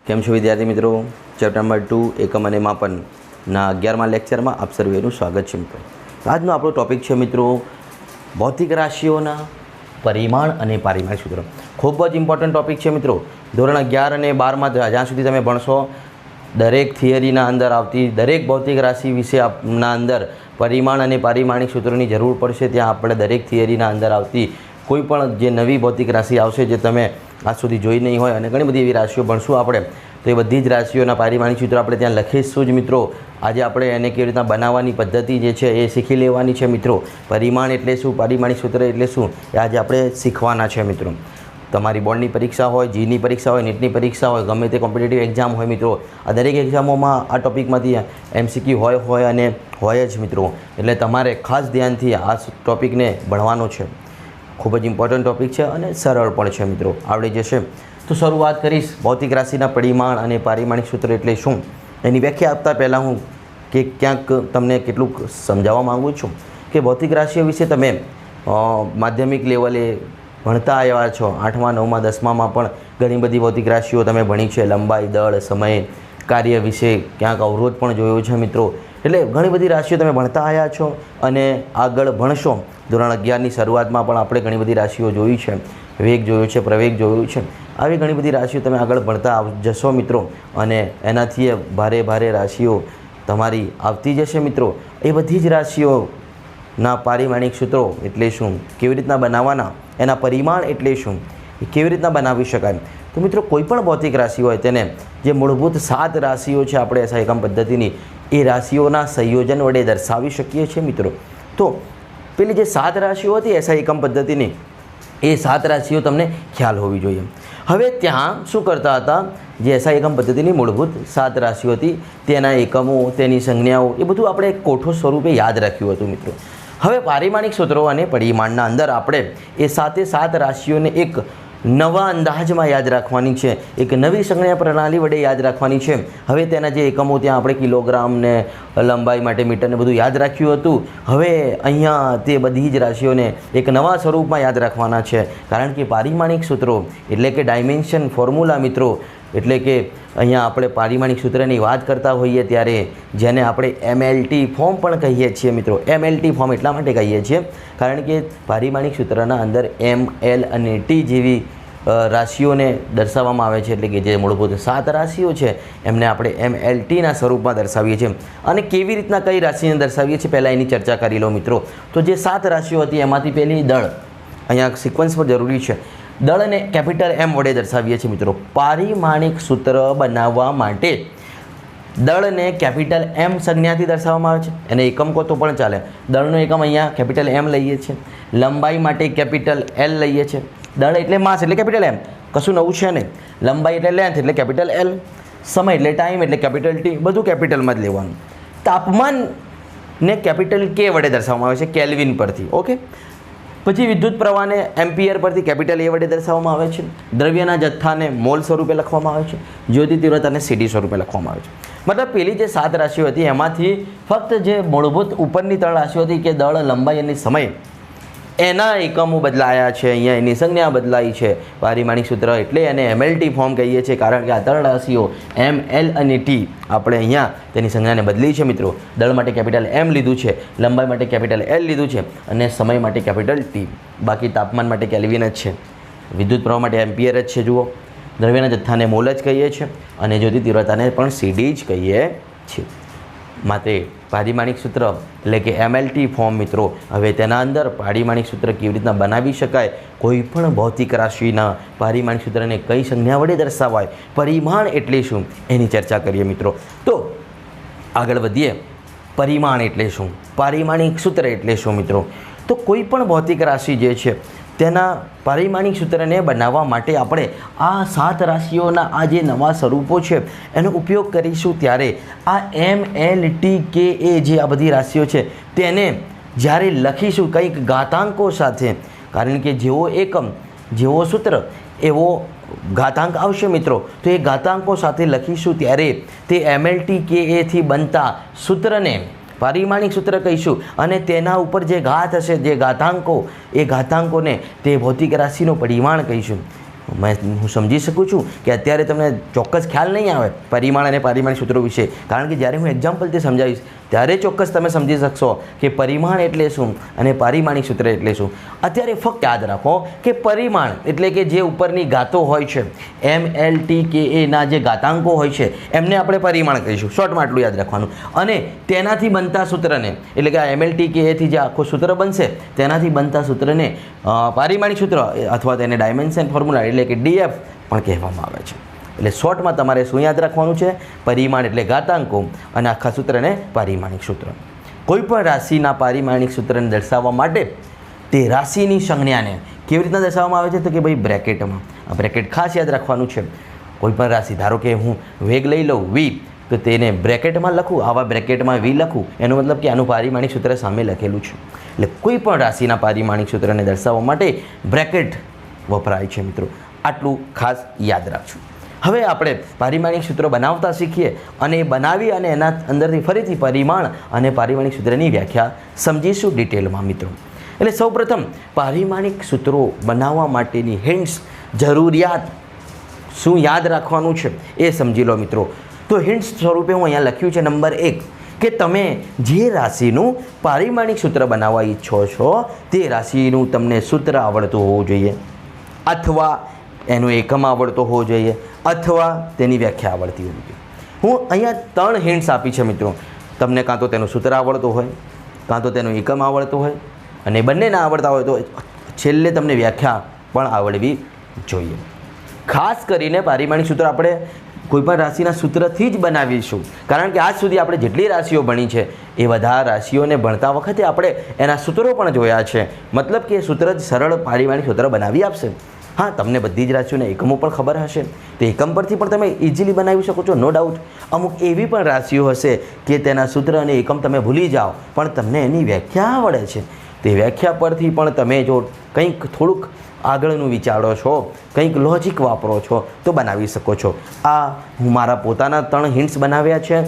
કેમ છો વિદ્યાર્થી મિત્રો? ચેપ્ટર નંબર 2 એકમ અને માપનના 11મા લેક્ચરમાં આપ સર્વેનું સ્વાગત છે મિત્રો. આજનો આપણો ટૉપિક છે મિત્રો ભૌતિક રાશિઓના પરિમાણ અને પારિમાણિક સૂત્રો. ખૂબ જ ઇમ્પોર્ટન્ટ ટૉપિક છે મિત્રો. ધોરણ 11 અને 12માં જ્યાં સુધી તમે ભણશો દરેક થિયરીના અંદર આવતી દરેક ભૌતિક રાશિ વિશેના અંદર પરિમાણ અને પારિમાણિક સૂત્રોની જરૂર પડશે. ત્યાં આપણે દરેક થિયરીના અંદર આવતી કોઈ પણ જે નવી ભૌતિક રાશિ આવશે જે તમે આજ સુધી જોઈ નહીં હોય અને ઘણી બધી એવી રાશિઓ ભણશું આપણે, તો એ બધી જ રાશિઓના પારિમાણિક સૂત્રો આપણે ત્યાં લખીશું જ મિત્રો. આજે આપણે એને કેવી રીતના બનાવવાની પદ્ધતિ જે છે એ શીખી લેવાની છે મિત્રો. પરિમાણ એટલે શું, પારિમાણિક સૂત્ર એટલે શું, એ આજે આપણે શીખવાના છે મિત્રો. તમારી બોર્ડની પરીક્ષા હોય, જીની પરીક્ષા હોય, નીટની પરીક્ષા હોય, ગમે તે કોમ્પિટિટિવ એક્ઝામ હોય મિત્રો, આ દરેક એક્ઝામોમાં આ ટૉપિકમાંથી MCQ હોય અને હોય જ મિત્રો. એટલે તમારે ખાસ ધ્યાનથી આ ટૉપિકને ભણવાનો છે. ખૂબ જ ઇમ્પોર્ટન્ટ ટૉપિક છે અને સરળ પણ છે મિત્રો, આવડી જશે. તો શરૂઆત કરીશ ભૌતિક રાશિના પરિમાણ અને પારિમાણિક સૂત્ર એટલે શું એની વ્યાખ્યા આપતા પહેલાં હું ક્યાંક તમને કેટલુંક સમજાવવા માગું છું કે ભૌતિક રાશિઓ વિશે તમે માધ્યમિક લેવલે ભણતા આવ્યા છો. 8મા 9મા 10મામાં પણ ઘણી બધી ભૌતિક રાશિઓ તમે ભણી છે. લંબાઈ, દળ, સમય, કાર્ય વિશે ક્યાંક અવરોધ પણ જોયો છે મિત્રો. એટલે ઘણી બધી રાશિઓ તમે ભણતા આવ્યા છો અને આગળ ભણશો. ધોરણ 11ની શરૂઆતમાં પણ આપણે ઘણી બધી રાશિઓ જોઈ છે. વેગ જોયું છે, પ્રવેગ જોયું છે. આવી ઘણી બધી રાશિઓ તમે આગળ ભણતા જશો મિત્રો અને એનાથી ભારે રાશિઓ તમારી આવતી જશે મિત્રો. એ બધી જ રાશિઓના પારિમાણિક સૂત્રો એટલે શું, કેવી રીતના બનાવવાના, એના પરિમાણ એટલે શું, એ કેવી રીતના બનાવી શકાય. તો મિત્રો કોઈ પણ ભૌતિક રાશિ હોય તેને જે મૂળભૂત 7 રાશિઓ છે આપણે SI એકમ પદ્ધતિની, એ રાશિઓના સંયોજન વડે દર્શાવી શકીએ છીએ મિત્રો. તો પેલી જે 7 રાશિઓ હતી SI એકમ પદ્ધતિની, એ 7 રાશિઓ તમને ખ્યાલ હોવી જોઈએ. હવે ત્યાં શું કરતા હતા, જે SI એકમ પદ્ધતિની મૂળભૂત 7 રાશિઓ હતી તેના એકમો, તેની સંજ્ઞાઓ, એ બધું આપણે કોઠો સ્વરૂપે યાદ રાખ્યું હતું મિત્રો. હવે પારિમાણિક સૂત્રો અને પરિમાણના અંદર આપણે એ 7 રાશિઓને એક નવા અંદાજમાં યાદ રાખવાની છે, એક નવી સંજ્ઞા પ્રણાલી વડે યાદ રાખવાની છે. હવે તેના જે એકમો ત્યાં આપણે કિલોગ્રામ ને લંબાઈ માટે મીટર ને બધું યાદ રાખ્યું હતું, હવે અહીંયા તે બધી જ રાશિઓને એક નવા સ્વરૂપમાં યાદ રાખવાના છે. કારણ કે પારિમાણિક સૂત્રો એટલે કે ડાયમેન્શન ફોર્મ્યુલા મિત્રો, એટલે કે અહીંયા આપણે પારિમાણિક સૂત્રની વાત કરતા હોઈએ ત્યારે જેને આપણે MLT ફોર્મ પણ કહીએ છીએ મિત્રો. MLT ફોર્મ એટલા માટે કહીએ છીએ કારણ કે પારિમાણિક સૂત્રના અંદર M, L અને T જેવી રાશિઓને દર્શાવવામાં આવે છે. એટલે કે જે મૂળભૂત 7 રાશિઓ છે એમને આપણે MLTના સ્વરૂપમાં દર્શાવીએ છીએ. અને કેવી રીતના કઈ રાશિને દર્શાવીએ છીએ પહેલાં એની ચર્ચા કરી લો મિત્રો. તો જે 7 રાશિઓ હતી એમાંથી પહેલી દળ, અહીંયા સિક્વન્સ પર જરૂરી છે. દળને કેપિટલ M વડે દર્શાવીએ છીએ મિત્રો. પારિમાણિક સૂત્ર બનાવવા માટે દળને કેપિટલ M સંજ્ઞાથી દર્શાવવામાં આવે છે. એને એકમ કહો તો પણ ચાલે. દળનો એકમ અહીંયા કેપિટલ M લઈએ છીએ. લંબાઈ માટે કેપિટલ L લઈએ છીએ. દળ એટલે માસ એટલે કેપિટલ M, કશું નવું છે નહીં. લંબાઈ એટલે લેન્થ એટલે કેપિટલ L. સમય એટલે ટાઈમ એટલે કેપિટલ T, બધું કેપિટલમાં જ લેવાનું. તાપમાનને કેપિટલ K વડે દર્શાવવામાં આવે છે, કેલ્વિન પરથી. ઓકે. પછી વિદ્યુત પ્રવાહને એમ્પિયર પરથી કેપિટલ A વડે દર્શાવવામાં આવે છે. દ્રવ્યના જથ્થાને મોલ સ્વરૂપે લખવામાં આવે છે. જ્યોતિ તીવ્રતાને CD સ્વરૂપે લખવામાં આવે છે. મતલબ પેલી જે 7 રાશિઓ હતી એમાંથી ફક્ત જે મૂળભૂત ઉપરની 3 રાશિઓ હતી કે દળ, લંબાઈ અને સમય, એના એકમો બદલાયા છે. અહીંયા એની સંજ્ઞા બદલાઈ છે. પારિમાણિક સૂત્ર એટલે એને MLT ફોર્મ કહીએ છીએ કારણ કે આ 3 રાશિઓ M, L અને T આપણે અહીંયા તેની સંજ્ઞાને બદલી છે મિત્રો. દળ માટે કેપિટલ M લીધું છે, લંબાઈ માટે કેપિટલ L લીધું છે અને સમય માટે કેપિટલ T. બાકી તાપમાન માટે કેલ્વિન જ છે, વિદ્યુત પ્રવાહ માટે એમ્પિયર જ છે. જુઓ, દ્રવ્યના જથ્થાને મોલ જ કહીએ છીએ અને જ્યોતિ તીવ્રતાને પણ CD જ કહીએ છીએ. માટે પારિમાણિક સૂત્ર એટલે કે MLT ફોર્મ મિત્રો. હવે તેના અંદર પારિમાણિક સૂત્ર કેવી રીતના બનાવી શકાય, કોઈ પણ ભૌતિક રાશિના પારિમાણિક સૂત્રને કઈ સંજ્ઞા વડે દર્શાવાય, પરિમાણ એટલે શું એની ચર્ચા કરીએ મિત્રો. તો આગળ વધીએ. પરિમાણ એટલે શું, પારિમાણિક સૂત્ર એટલે શું મિત્રો. તો કોઈ પણ ભૌતિક રાશિ જે છે તેના પારિમાણિક સૂત્રને બનાવવા માટે આપણે આ 7 રાશિઓના આ જે નવા સ્વરૂપો છે એનો ઉપયોગ કરીશું. ત્યારે આ M, L, T, K, A જે આ બધી રાશિઓ છે તેને જ્યારે લખીશું કંઈક ઘાતાંકો સાથે, કારણ કે જેવો એકમ, જેવો સૂત્ર એવો ઘાતાંક આવશે મિત્રો. તો એ ઘાતાંકો સાથે લખીશું ત્યારે તે MLT, K, A થી બનતા સૂત્રને પારિમાણિક સૂત્ર કહીશું અને તેના ઉપર જે ઘાત હશે, જે ઘાતાંકો, એ ઘાતાંકોને તે ભૌતિક રાશિનું પરિમાણ કહીશું. હું સમજી શકું છું કે અત્યારે તમને ચોક્કસ ખ્યાલ નહીં આવે પરિમાણ અને પારિમાણિક સૂત્રો વિશે, કારણ કે જ્યારે હું એક્ઝામ્પલથી સમજાવીશ ત્યારે ચોક્કસ તમે સમજી શકશો કે પરિમાણ એટલે શું અને પારિમાણિક સૂત્ર એટલે શું. અત્યારે ફક્ત યાદ રાખો કે પરિમાણ એટલે કે જે ઉપરની ગાતો હોય છે, MLTKA ના જે ઘાતાંકો હોય છે એમને આપણે પરિમાણ કહીશું. શોર્ટમાં આટલું યાદ રાખવાનું. અને તેનાથી બનતા સૂત્રને એટલે કે આ MLTKAથી જે આખું સૂત્ર બનશે તેનાથી બનતા સૂત્રને પારિમાણિક સૂત્ર અથવા તેને ડાયમેન્શન ફોર્મ્યુલા એટલે કે DF પણ કહેવામાં આવે છે. એટલે શોર્ટમાં તમારે શું યાદ રાખવાનું છે? પરિમાણ એટલે ઘાતાંકો અને આખા સૂત્રને પારિમાણિક સૂત્ર. કોઈપણ રાશિના પારિમાણિક સૂત્રને દર્શાવવા માટે તે રાશિની સંજ્ઞાને કેવી રીતના દર્શાવવામાં આવે છે? તો કે ભાઈ બ્રેકેટમાં. આ બ્રેકેટ ખાસ યાદ રાખવાનું છે. કોઈપણ રાશિ, ધારો કે હું વેગ લઈ લઉં V, તો તેને બ્રેકેટમાં લખું, આવા બ્રેકેટમાં V લખું, એનો મતલબ કે આનું પારિમાણિક સૂત્ર સામે લખેલું છે. એટલે કોઈ પણ રાશિના પારિમાણિક સૂત્રને દર્શાવવા માટે બ્રેકેટ વપરાય છે મિત્રો. આટલું ખાસ યાદ રાખજો. હવે આપણે પારિમાણિક સૂત્રો બનાવતા શીખીએ અને બનાવી અને એના અંદરથી ફરીથી પરિમાણ અને પારિમાણિક સૂત્રની વ્યાખ્યા સમજીશું ડિટેલમાં મિત્રો. એટલે સૌપ્રથમ પારિમાણિક સૂત્રો બનાવવા માટેની હિન્ટ્સ, જરૂરિયાત, શું યાદ રાખવાનું છે એ સમજી લો મિત્રો. તો હિન્ટ્સ સ્વરૂપે હું અહીંયા લખ્યું છે નંબર 1 કે તમે જે રાશિનું પારિમાણિક સૂત્ર બનાવવા ઈચ્છો છો તે રાશિનું તમને સૂત્ર આવડતું હોવું જોઈએ, અથવા એનો એકમ આવડતો હોવો જોઈએ, અથવા તેની વ્યાખ્યા આવડતી હોવી જોઈએ. હું અહીંયા 3 હિન્ટ્સ આપી છે મિત્રો. તમને કાં તો તેનું સૂત્ર આવડતું હોય, કાં તો તેનો એકમ આવડતો હોય, અને બંને ના આવડતા હોય તો છેલ્લે તમને વ્યાખ્યા પણ આવડવી જોઈએ. ખાસ કરીને પારિમાણિક સૂત્ર આપણે કોઈપણ રાશિના સૂત્રથી જ બનાવીશું, કારણ કે આજ સુધી આપણે જેટલી રાશિઓ ભણી છે એ બધા રાશિઓને ભણતા વખતે આપણે એના સૂત્રો પણ જોયા છે. મતલબ કે સૂત્ર જ સરળ પારિમાણિક સૂત્ર બનાવી આપશે. હા, તમને બધી જ રાશિઓના એકમો પણ ખબર હશે, તો એકમ પરથી પણ તમે ઇઝીલી બનાવી શકો છો, નો ડાઉટ. અમુક એવી પણ રાશિઓ હશે કે તેના સૂત્ર અને એકમ તમે ભૂલી જાઓ પણ તમને એની વ્યાખ્યા આવડે છે. તે વ્યાખ્યા પરથી પણ તમે જો કંઈક થોડુંક આગળનું વિચારો છો, કંઈક લોજિક વાપરો છો તો બનાવી શકો છો. આ હું મારા પોતાના 3 હિન્ટ્સ બનાવ્યા છે.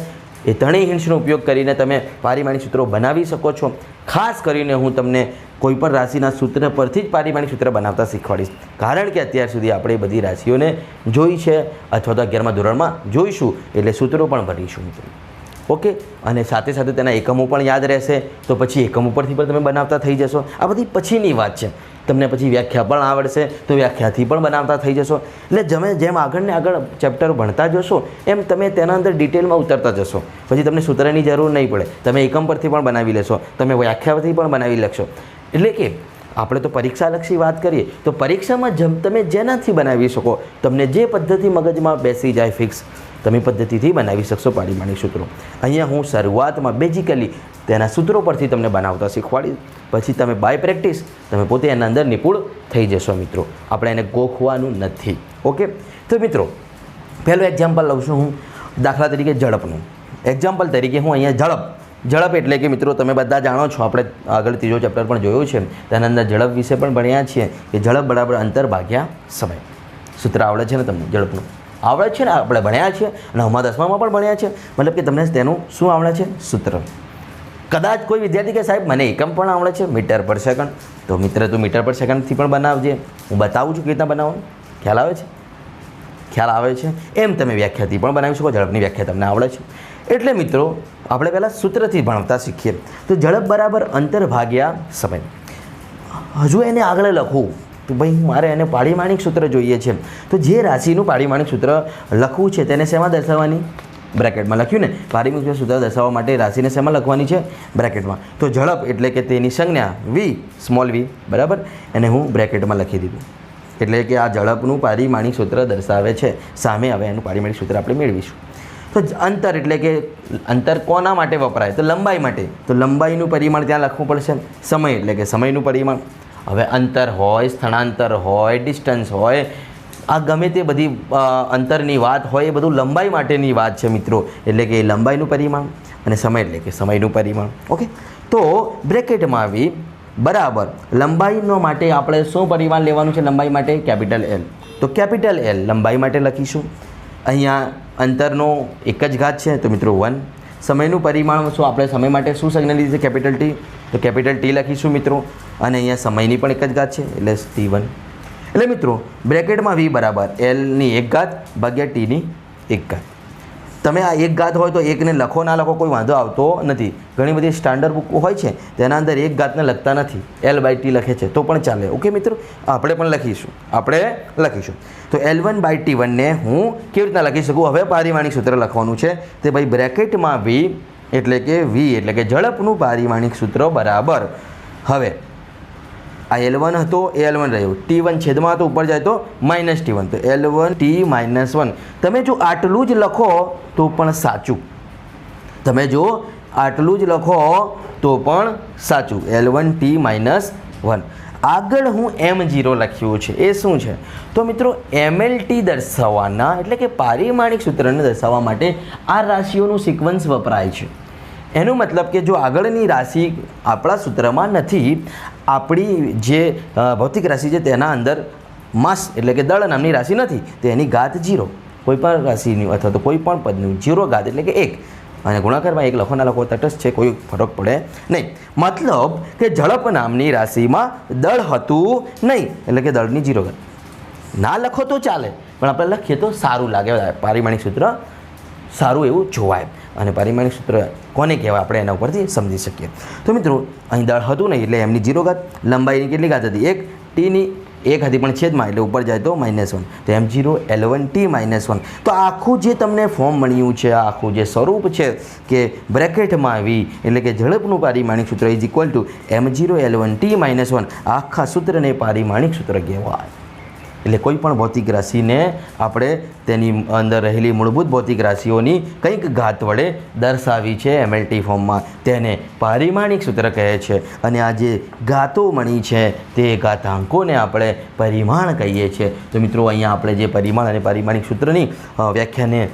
એ 3 હિન્ટ્સનો ઉપયોગ કરીને તમે પારિમાણિક સૂત્રો બનાવી શકો છો. ખાસ કરીને હું તમને કોઈપણ રાશિના સૂત્ર પરથી જ પારિમાણિક સૂત્ર બનાવતા શીખવાડીશ, કારણ કે અત્યાર સુધી આપણે બધી રાશિઓને જોઈ છે અથવા તો 11મા ધોરણમાં જોઈશું, એટલે સૂત્રો પણ ભણીશું મિત્રો. ઓકે, અને સાથે સાથે તેના એકમો પણ યાદ રહેશે, તો પછી એકમ ઉપરથી પણ તમે બનાવતા થઈ જશો. આ બધી પછીની વાત છે. તમને પછી વ્યાખ્યા પણ આવડશે તો વ્યાખ્યાથી પણ બનાવતા થઈ જશો. એટલે તમે જેમ આગળ ને આગળ ચેપ્ટર ભણતા જશો એમ તમે તેના અંદર ડિટેલમાં ઉતરતા જશો. પછી તમને સૂત્રની જરૂર નહીં પડે, તમે એકમ પરથી પણ બનાવી લેશો, તમે વ્યાખ્યાથી પણ બનાવી લેશો. એટલે કે આપણે તો પરીક્ષાલક્ષી વાત કરીએ તો પરીક્ષામાં તમે જેનાથી બનાવી શકો, તમને જે પદ્ધતિ મગજમાં બેસી જાય ફિક્સ, તમે પદ્ધતિથી બનાવી શકશો પારિમાણિક સૂત્રો. અહીંયા હું શરૂઆતમાં બેઝિકલી તેના સૂત્રો પરથી તમને બનાવતા શીખવાડીશ, પછી તમે બાય પ્રેક્ટિસ તમે પોતે એના અંદર નિપુણ થઈ જશો મિત્રો. આપણે એને ગોખવાનું નથી. ઓકે, તો મિત્રો પહેલું એક્ઝામ્પલ લઉં છું હું, દાખલા તરીકે ઝડપનું એક્ઝામ્પલ તરીકે હું અહીંયા ઝડપ એટલે કે મિત્રો તમે બધા જાણો છો, આપણે આગળ ત્રીજો ચેપ્ટર પણ જોયું છે, તેના અંદર ઝડપ વિશે પણ ભણ્યા છીએ કે ઝડપ બરાબર અંતર ભાગ્યા સમય. સૂત્ર આવડે છે ને તમને? ઝડપનું આવડે છે ને? આપણે ભણ્યા છીએ અને 10માં પણ ભણ્યા છે. મતલબ કે તમને તેનું શું આવડે છે? સૂત્ર. કદાચ કોઈ વિદ્યાર્થી કે સાહેબ મને એકમ પણ આવડે છે, મીટર પર સેકન્ડ, તો મિત્ર તું મીટર પર સેકન્ડથી પણ બનાવજે, હું બતાવું છું કેવી રીતના બનાવવાનું. ખ્યાલ આવે છે? ખ્યાલ આવે છે? એમ તમે વ્યાખ્યાથી પણ બનાવી શકો. ઝડપની વ્યાખ્યા તમને આવડે છે. એટલે મિત્રો આપણે પહેલાં સૂત્રથી ભણતા શીખીએ. તો ઝડપ બરાબર અંતર ભાગ્યા સમય. હજુ એને આગળ લખવું તો ભાઈ મારે એને પારિમાણિક સૂત્ર જોઈએ છે, તો જે રાશિનું પારિમાણિક સૂત્ર લખવું છે તેને શેમાં દર્શાવવાની? બ્રેકેટમાં લખ્યું ને. પારિમાણિક સૂત્ર દર્શાવવા માટે રાશિને શેમાં લખવાની છે? બ્રેકેટમાં. તો ઝડપ એટલે કે તેની સંજ્ઞા V, સ્મોલ v બરાબર, એને હું બ્રેકેટમાં લખી દીધું. એટલે કે આ ઝડપનું પારિમાણિક સૂત્ર દર્શાવે છે. સામે હવે એનું પારિમાણિક સૂત્ર આપણે મેળવીશું. તો અંતર એટલે કે અંતર કોના માટે વપરાય? તો લંબાઈ માટે. તો લંબાઈનું પરિમાણ ત્યાં લખવું પડશે. સમય એટલે કે સમયનું પરિમાણ. હવે અંતર હોય, સ્થળાંતર હોય, ડિસ્ટન્સ હોય, આ ગમે તે બધી અંતરની વાત હોય એ બધું લંબાઈ માટેની વાત છે મિત્રો. એટલે કે લંબાઈનું પરિમાણ અને સમય એટલે કે સમયનું પરિમાણ. ઓકે, તો બ્રેકેટમાં આવી બરાબર લંબાઈનો માટે આપણે શું પરિમાણ લેવાનું છે? લંબાઈ માટે કેપિટલ L. તો કેપિટલ L લંબાઈ માટે લખીશું. અહીંયા અંતરનો એક જ ઘાત છે તો મિત્રો 1. સમયનું પરિમાણ શું આપણે સમય માટે શું સંજ્ઞા લીધી છે? Capital T. તો કેપિટલ T લખીશું મિત્રો. અને અહીંયા સમયની પણ એક જ ઘાત છે એટલે T1. એટલે મિત્રો બ્રેકેટમાં v બરાબર Lની 1 ઘાત ભાગ્યા Tની 1 ઘાત. તમે આ 1 ઘાત હોય તો એકને લખો ના લખો કોઈ વાંધો આવતો નથી. ઘણી બધી સ્ટાન્ડર્ડ બુકો હોય છે તેના અંદર 1 ઘાતને લખતા નથી, L/T લખે છે તો પણ ચાલે. ઓકે મિત્રો, આપણે પણ લખીશું. તો L1/T1 ને હું કેવી રીતના લખી શકું? હવે પારિમાણિક સૂત્ર લખવાનું છે તે ભાઈ બ્રેકેટમાં v એટલે કે ઝડપનું પારિમાણિક સૂત્ર બરાબર. હવે આ L1 હતો એ L1 રહ્યું, T1 છેદમાં હતો ઉપર જાય તો -T1, તો L1T -1. તમે જો આટલું જ લખો તો પણ સાચું, L1T -1. આગળ હું M0 લખ્યું છે, એ શું છે? તો મિત્રો MLT દર્શાવવાના એટલે કે પારિમાણિક સૂત્રને દર્શાવવા માટે આ રાશિઓનું સિક્વન્સ વપરાય છે. એનો મતલબ કે જો આગળની રાશિ આપણા સૂત્રમાં નથી, આપણી જે ભૌતિક રાશિ છે તેના અંદર માસ એટલે કે દળ નામની રાશિ નથી, તો એની ઘાત 0, કોઈ પણ રાશિની અથવા તો કોઈ પણ પદનું 0 ઘાત એટલે કે 1, અને ગુણાકારમાં 1 લખો ના લખો તટસ્થ છે, કોઈ ફરક પડે નહીં. મતલબ કે ઝડપ નામની રાશિમાં દળ હતું નહીં, એટલે કે દળની 0 ઘાત. ના લખો તો ચાલે, પણ આપણે લખીએ તો સારું લાગે, પારિમાણિક સૂત્ર સારું એવું જોવાય. અને પારિમાણિક સૂત્ર કોને કહેવાય આપણે એના ઉપરથી સમજી શકીએ. તો મિત્રો અહીં દળ હતું નહીં એટલે એમની 0 ઘાત, લંબાઈની કેટલી ઘાત હતી? 1, Tની 1 હતી પણ છેદમાં એટલે ઉપર જાય તો -1, તો M0 L1T -1. તો આખું જે તમને ફોર્મ મળ્યું છે, આખું જે સ્વરૂપ છે કે બ્રેકેટમાં v એટલે કે ઝડપનું પારિમાણિક સૂત્ર M0 L1T -1, આખા સૂત્રને પારિમાણિક સૂત્ર કહેવાય. એટલે કોઈ પણ ભૌતિક રાશિને આપણે તેની અંદર રહેલી મૂળભૂત ભૌતિક રાશિઓની કંઈક ઘાત વડે દર્શાવી છે MLT ફોર્મમાં, તેને પારિમાણિક સૂત્ર કહે છે. અને આ જે ઘાતો મળી છે તે ઘાતાંકોને આપણે પરિમાણ કહીએ છીએ. તો મિત્રો અહીંયા આપણે જે પરિમાણ અને પારિમાણિક સૂત્રની વ્યાખ્યાને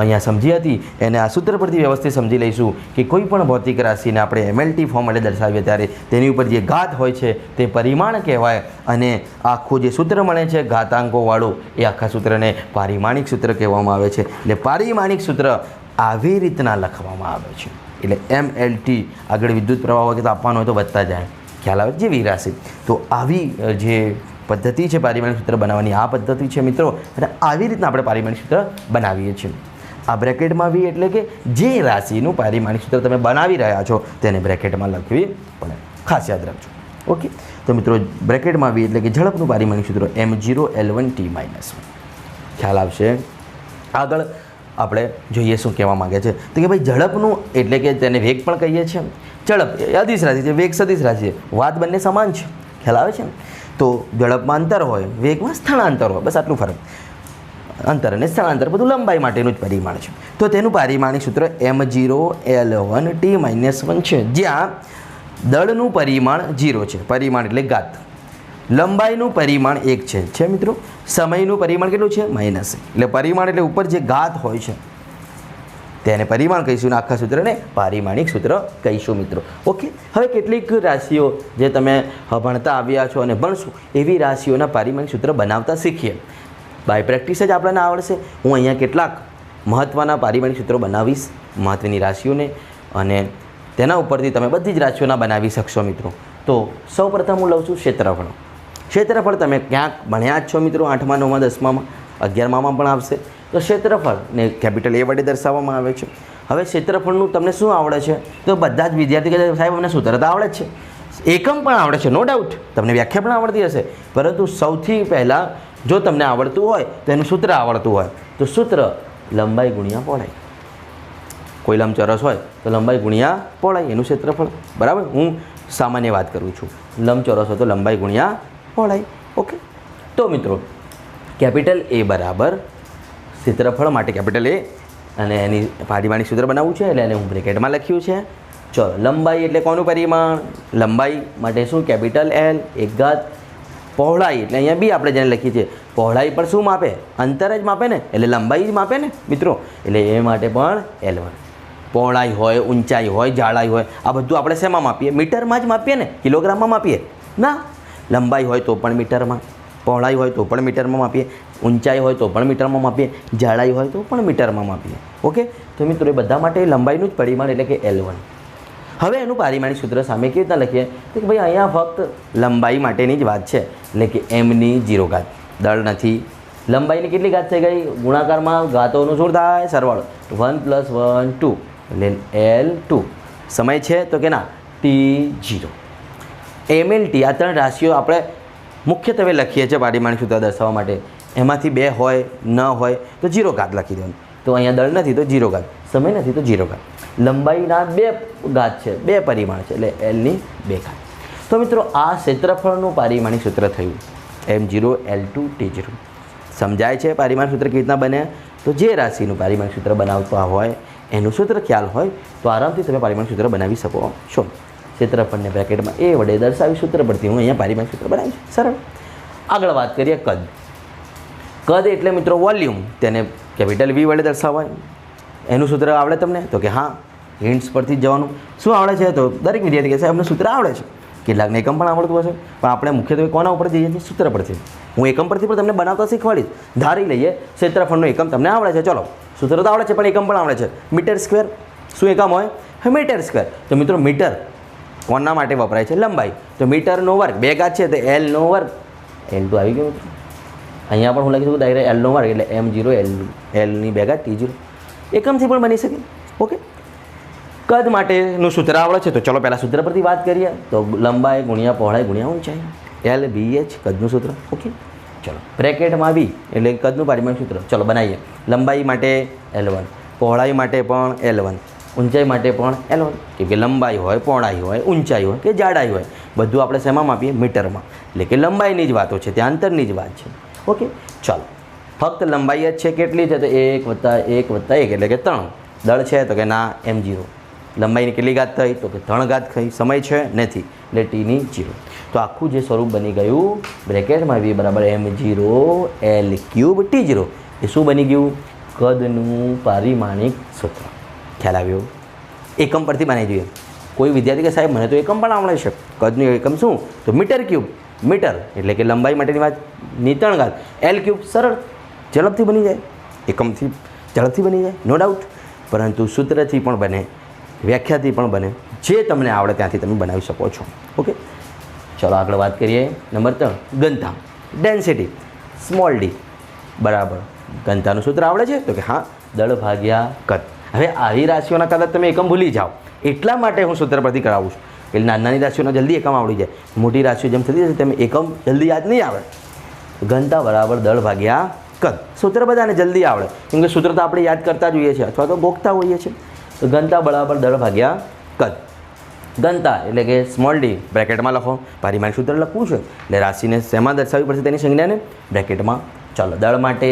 અહીંયા સમજી હતી એને આ સૂત્ર પરથી વ્યવસ્થિત સમજી લઈશું કે કોઈ પણ ભૌતિક રાશિને આપણે MLT ફોર્મ વડે દર્શાવીએ ત્યારે તેની ઉપર જે ઘાત હોય છે તે પરિમાણ કહેવાય, અને આખું જે સૂત્ર મળે છે ઘાતાંકોવાળું એ આખા સૂત્રને પારિમાણિક સૂત્ર કહેવામાં આવે છે. એટલે પારિમાણિક સૂત્ર આવી રીતના લખવામાં આવે છે. એટલે MLT આગળ વિદ્યુત પ્રવાહ વગેરે આપવાનો હોય તો વધતા જાય, ખ્યાલ આવે, જેવી રાશિ. તો આવી જે પદ્ધતિ છે પારિમાણિક સૂત્ર બનાવવાની, આ પદ્ધતિ છે મિત્રો, અને આવી રીતના આપણે પારિમાણિક સૂત્ર બનાવીએ છીએ. આ બ્રેકેટમાં v એટલે કે જે રાશિનું પારિમાણિક સૂત્ર તમે બનાવી રહ્યા છો તેને બ્રેકેટમાં લખવી પડે, ખાસ યાદ રાખજો. ઓકે, તો મિત્રો બ્રેકેટમાં v એટલે કે ઝડપનું પારિમાણિક સૂત્ર M0 L1T -1, ખ્યાલ આવશે. આગળ આપણે જોઈએ શું કહેવા માગે છે. તો કે ભાઈ ઝડપનું એટલે કે તેને વેગ પણ કહીએ છીએ. ઝડપ એ અદિશ રાશિ છે, વેગ સદિશ રાશિ છે, વાત બંને સમાન છે, ખ્યાલ આવે છે. તો ઝડપમાં અંતર હોય, વેગમાં સ્થળાંતર હોય, બસ આટલું ફરક. અંતર અને સ્થળાંતર બધું લંબાઈ માટેનું જ પરિમાણ છે. તો તેનું પારિમાણિક સૂત્ર M0 L1T -1 છે, જ્યાં દળનું પરિમાણ 0 છે, પરિમાણ એટલે ઘાત, લંબાઈનું પરિમાણ 1 છે મિત્રો, સમયનું પરિમાણ કેટલું છે? -, એટલે પરિમાણ એટલે ઉપર જે ઘાત હોય છે તેને પરિમાણ કહીશું ને આખા સૂત્રને પારિમાણિક સૂત્ર કહીશું મિત્રો. ઓકે, હવે કેટલીક રાશિઓ જે તમે ભણતા આવ્યા છો અને ભણશું એવી રાશિઓના પારિમાણિક સૂત્ર બનાવતા શીખીએ. બાય પ્રેક્ટિસ જ આપણને આવડશે. હું અહીંયા કેટલાક મહત્ત્વના પારિમાણિક સૂત્રો બનાવીશ મહત્ત્વની રાશિઓને, અને તેના ઉપરથી તમે બધી જ રાશિઓના બનાવી શકશો મિત્રો. તો સૌપ્રથમ હું લઉં છું ક્ષેત્રફળ. ક્ષેત્રફળ તમે ક્યાંક ભણ્યા જ છો મિત્રો, 8મા 9મા 10મામાં 11મામાં પણ આવશે. તો ક્ષેત્રફળને કેપિટલ A વડે દર્શાવવામાં આવે છે. હવે ક્ષેત્રફળનું તમને શું આવડે છે? તો બધા જ વિદ્યાર્થી કહે છે સાહેબ અમને સૂત્ર તો આવડે જ છે, એકમ પણ આવડે છે, નો ડાઉટ, તમને વ્યાખ્યા પણ આવડતી હશે, પરંતુ સૌથી પહેલાં જો તમને આવડતું હોય તો એનું સૂત્ર આવડતું હોય તો સૂત્ર લંબાઈ ગુણ્યા પહોળાઈ. કોઈ લંબચોરસ હોય તો લંબાઈ ગુણ્યા પહોળાઈ એનું ક્ષેત્રફળ, બરાબર. હું સામાન્ય વાત કરું છું, લંબચોરસ હોય તો લંબાઈ ગુણ્યા પહોળાઈ. ઓકે, તો મિત્રો કેપિટલ A બરાબર ક્ષેત્રફળ માટે કેપિટલ A, અને એની પારિમાણિક સૂત્ર બનાવવું છે એટલે એને હું બ્રેકેટમાં લખ્યું છે. ચલો, લંબાઈ એટલે કોનું પરિમાણ? લંબાઈ માટે શું? કેપિટલ L 1 ઘાત. પહોળાઈ એટલે અહીંયા બી આપણે જેને લખીએ છીએ, પહોળાઈ પણ શું માપે? અંતર જ માપે ને, એટલે લંબાઈ જ માપે ને મિત્રો, એટલે એ માટે પણ L1. પહોળાઈ હોય, ઊંચાઈ હોય, જાડાઈ હોય, આ બધું આપણે શેમાં માપીએ? મીટરમાં જ માપીએ ને, કિલોગ્રામમાં માપીએ ના. લંબાઈ હોય તો પણ મીટરમાં, પહોળાઈ હોય તો પણ મીટરમાં માપીએ, ઊંચાઈ હોય તો પણ મીટરમાં માપીએ, જાડાઈ હોય તો પણ મીટરમાં માપીએ. ઓકે, તો મિત્રો એ બધા માટે લંબાઈનું જ પરિમાણ એટલે કે L1. હવે એનું પારિમાણિક સૂત્ર સામે કેવી રીતના લખીએ તો કે ભાઈ અહીંયા ફક્ત લંબાઈ માટેની જ વાત છે, એટલે કે એમની 0 ઘાત. દળ નથી, લંબાઈની કેટલી ઘાત થઈ ગઈ? ગુણાકારમાં ઘાતોનું શું થાય? સરવાળો. 1 + 1 2 એટલે L2. સમય છે તો કે ના T0. MLT આ 3 રાશિઓ આપણે મુખ્યત્વે લખીએ છીએ પારિમાણિક સૂત્ર દર્શાવવા માટે. એમાંથી 2 હોય ન હોય તો 0 ઘાત લખી દેવાનું. તો અહીંયા દળ નથી તો 0 ઘાત, સમય નથી તો 0 ઘાત. લંબાઈના 2 ઘાત છે, 2 પરિમાણ છે એટલે Lની 2 ઘાત. તો મિત્રો આ ક્ષેત્રફળનું પારિમાણિક સૂત્ર થયું M0 L2 T0. સમજાય છે પારિમાણિક સૂત્ર કેવી રીતના બને? તો જે રાશિનું પારિમાણિક સૂત્ર બનાવતા હોય એનું સૂત્ર ખ્યાલ હોય તો આરામથી તમે પારિમાણિક સૂત્ર બનાવી શકો છો. ક્ષેત્રફળને બ્રેકેટમાં એ વડે દર્શાવી સૂત્ર પરથી હું અહીંયા પારિમાણિક સૂત્ર બનાવીશ. સરળ. આગળ વાત કરીએ કદ. કદ એટલે મિત્રો વોલ્યુમ, તેને કેપિટલ V વડે દર્શાવાય. એનું સૂત્ર આવડે તમને? તો કે હા, હિન્ટ્સ પરથી જ જવાનું. શું આવડે છે? તો દરેક વિદ્યાર્થી કહેશે અમને સૂત્ર આવડે છે. કેટલાકને એકમ પણ આવડતું હશે, પણ આપણે મુખ્યત્વે કોના ઉપર જઈએ છીએ? સૂત્ર પરથી. હું એકમ પરથી પણ તમને બનાવતા શીખવાડીશ. ધારી લઈએ ક્ષેત્રફળનો એકમ તમને આવડે છે, ચલો સૂત્ર તો આવડે છે પણ એકમ પણ આવડે છે. Metre square. શું એકમ હોય? Metre square. તો મિત્રો મીટર કોના માટે વપરાય છે? લંબાઈ. તો મીટરનો વર્ગ 2 ઘાત છે તો L નો વર્ગ. L2 આવી ગયું. અહીંયા પણ હું લખી શકું ડાયરેક્ટ L નો વર્ગ એટલે M0 Lની 2 ઘાત T0. એકમથી પણ બની શકે. ઓકે. કદ માટેનું સૂત્ર આવડે છે તો ચલો પહેલાં સૂત્ર પરથી વાત કરીએ. તો લંબાઈ ગુણ્યા પહોળાઈ ગુણ્યા ઊંચાઈ, LBH કદનું સૂત્ર. ઓકે, ચલો બ્રેકેટમાં V એટલે કદનું પારિમાણિક સૂત્ર. ચલો બનાવીએ. લંબાઈ માટે L1, પહોળાઈ માટે પણ L1, ઊંચાઈ માટે પણ L1. કેમ કે લંબાઈ હોય, પહોળાઈ હોય, ઊંચાઈ હોય કે જાડાઈ હોય બધું આપણે શેમાં માપીએ? મીટરમાં. એટલે કે લંબાઈની જ વાતો છે, ત્યાં અંતરની જ વાત છે. ઓકે, ચાલો ફક્ત લંબાઈ જ છે. કેટલી છે? તો 1 + 1 + 1 એટલે કે 3. દળ છે તો કે ના M0. લંબાઈની કેટલી ઘાત થઈ? તો કે 3 ઘાત થઈ. સમય છે નથી એટલે T ની 0. તો આખું જે સ્વરૂપ બની ગયું બ્રેકેટમાં V બરાબર M0 L³ T0 એ શું બની ગયું? કદનું પારિમાણિક સૂત્ર. ખ્યાલ આવ્યો? એકમ પરથી બનાવી જોઈએ. કોઈ વિદ્યાર્થી કે સાહેબ મને તો એકમ પણ આવડે છે. કદનું એકમ શું? તો મીટર³. મીટર એટલે કે લંબાઈ માટેની વાત ની 3 ઘાત. L³ સરળ, ઝડપથી બની જાય. એકમથી ઝડપથી બની જાય, નો ડાઉટ. પરંતુ સૂત્રથી પણ બને, વ્યાખ્યાથી પણ બને. જે તમને આવડે ત્યાંથી તમે બનાવી શકો છો. ઓકે, ચલો આગળ વાત કરીએ. નંબર 3 ઘનતા. ડેન્સિટી સ્મોલ d બરાબર ઘનતાનું સૂત્ર આવડે છે? તો કે હા, દળ ભાગ્યા કદ. હવે આવી રાશિઓના કદાચ તમે એકમ ભૂલી જાઓ એટલા માટે હું સૂત્ર પરથી કરાવું છું. એટલે નાની રાશિઓના જલ્દી એકમ આવડી જાય. મોટી રાશિઓ જેમ થતી જશે તેમ એકમ જલ્દી યાદ નહીં આવે. ઘનતા બરાબર દળ ભાગ્યા કદ. સૂત્ર બધાને જલ્દી આવડે કેમ કે સૂત્ર તો આપણે યાદ કરતા જ હોઈએ છીએ અથવા તો ગોખતા હોઈએ છીએ. તો ઘનતા બરાબર દળ ભાગ્યા કદ. ઘનતા એટલે કે સ્મોલ d બ્રેકેટમાં લખો. પારિમાણિક સૂત્ર લખવું છે એટલે રાશિને શેમાં દર્શાવવી પડશે? તેની સંજ્ઞાને બ્રેકેટમાં. ચાલો દળ માટે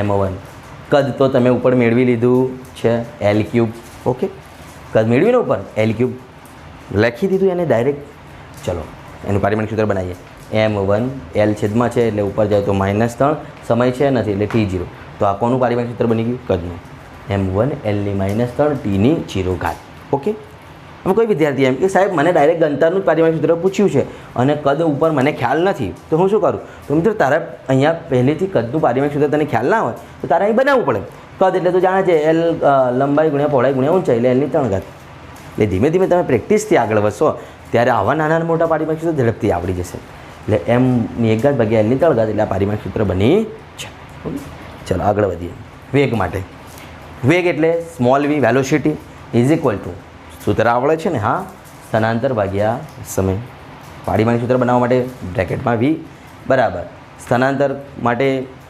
M1. કદ તો તમે ઉપર મેળવી લીધું છે L³. ઓકે, કદ મેળવીને ઉપર L³ લખી દીધું એને ડાયરેક્ટ. ચલો એનું પારિમાણિક સૂત્ર બનાવીએ. M1 L છેદમાં છે એટલે ઉપર જાય તો -3. સમય છે નથી એટલે T0. તો આ કોનું પારિમાણિક સૂત્ર બની ગયું? કદનું. M1 Lની -3 Tની 0 ઘાત. ઓકે. હવે કોઈ વિદ્યાર્થી એમ કે સાહેબ મને ડાયરેક્ટ ઘનતાનું જ પારિમાણિક સૂત્ર પૂછ્યું છે અને કદ ઉપર મને ખ્યાલ નથી તો હું શું કરું? તો મિત્રો તારે અહીંયા પહેલેથી કદનું પારિમાણિક સૂત્ર તને ખ્યાલ ના હોય તો તારે અહીં બનાવવું પડે. કદ એટલે તો જાણે છે L લંબાઈ ગુણ્યા પહોળાઈ ગુણ્યા ઊંચાઈ એટલે Lની 3 ઘાત. એટલે ધીમે ધીમે તમે પ્રેક્ટિસથી આગળ વધશો ત્યારે આવા નાના મોટા પારિમાણિક સૂત્ર ઝડપથી આવડી જશે. એટલે Mની 1 ઘાત ભાગ્યા Lની 3 ઘાત એટલે આ પારિમાણિક સૂત્ર બની છે. ચલો આગળ વધીએ. વેગ માટે. વેગ એટલે small v velocity is equal to સૂત્ર આવડે છે ને? હા, સ્થાનાંતર ભાગ્યા સમય. પારિમાણિક સૂત્ર બનાવવા માટે બ્રેકેટમાં V બરાબર સ્થાનાંતર માટે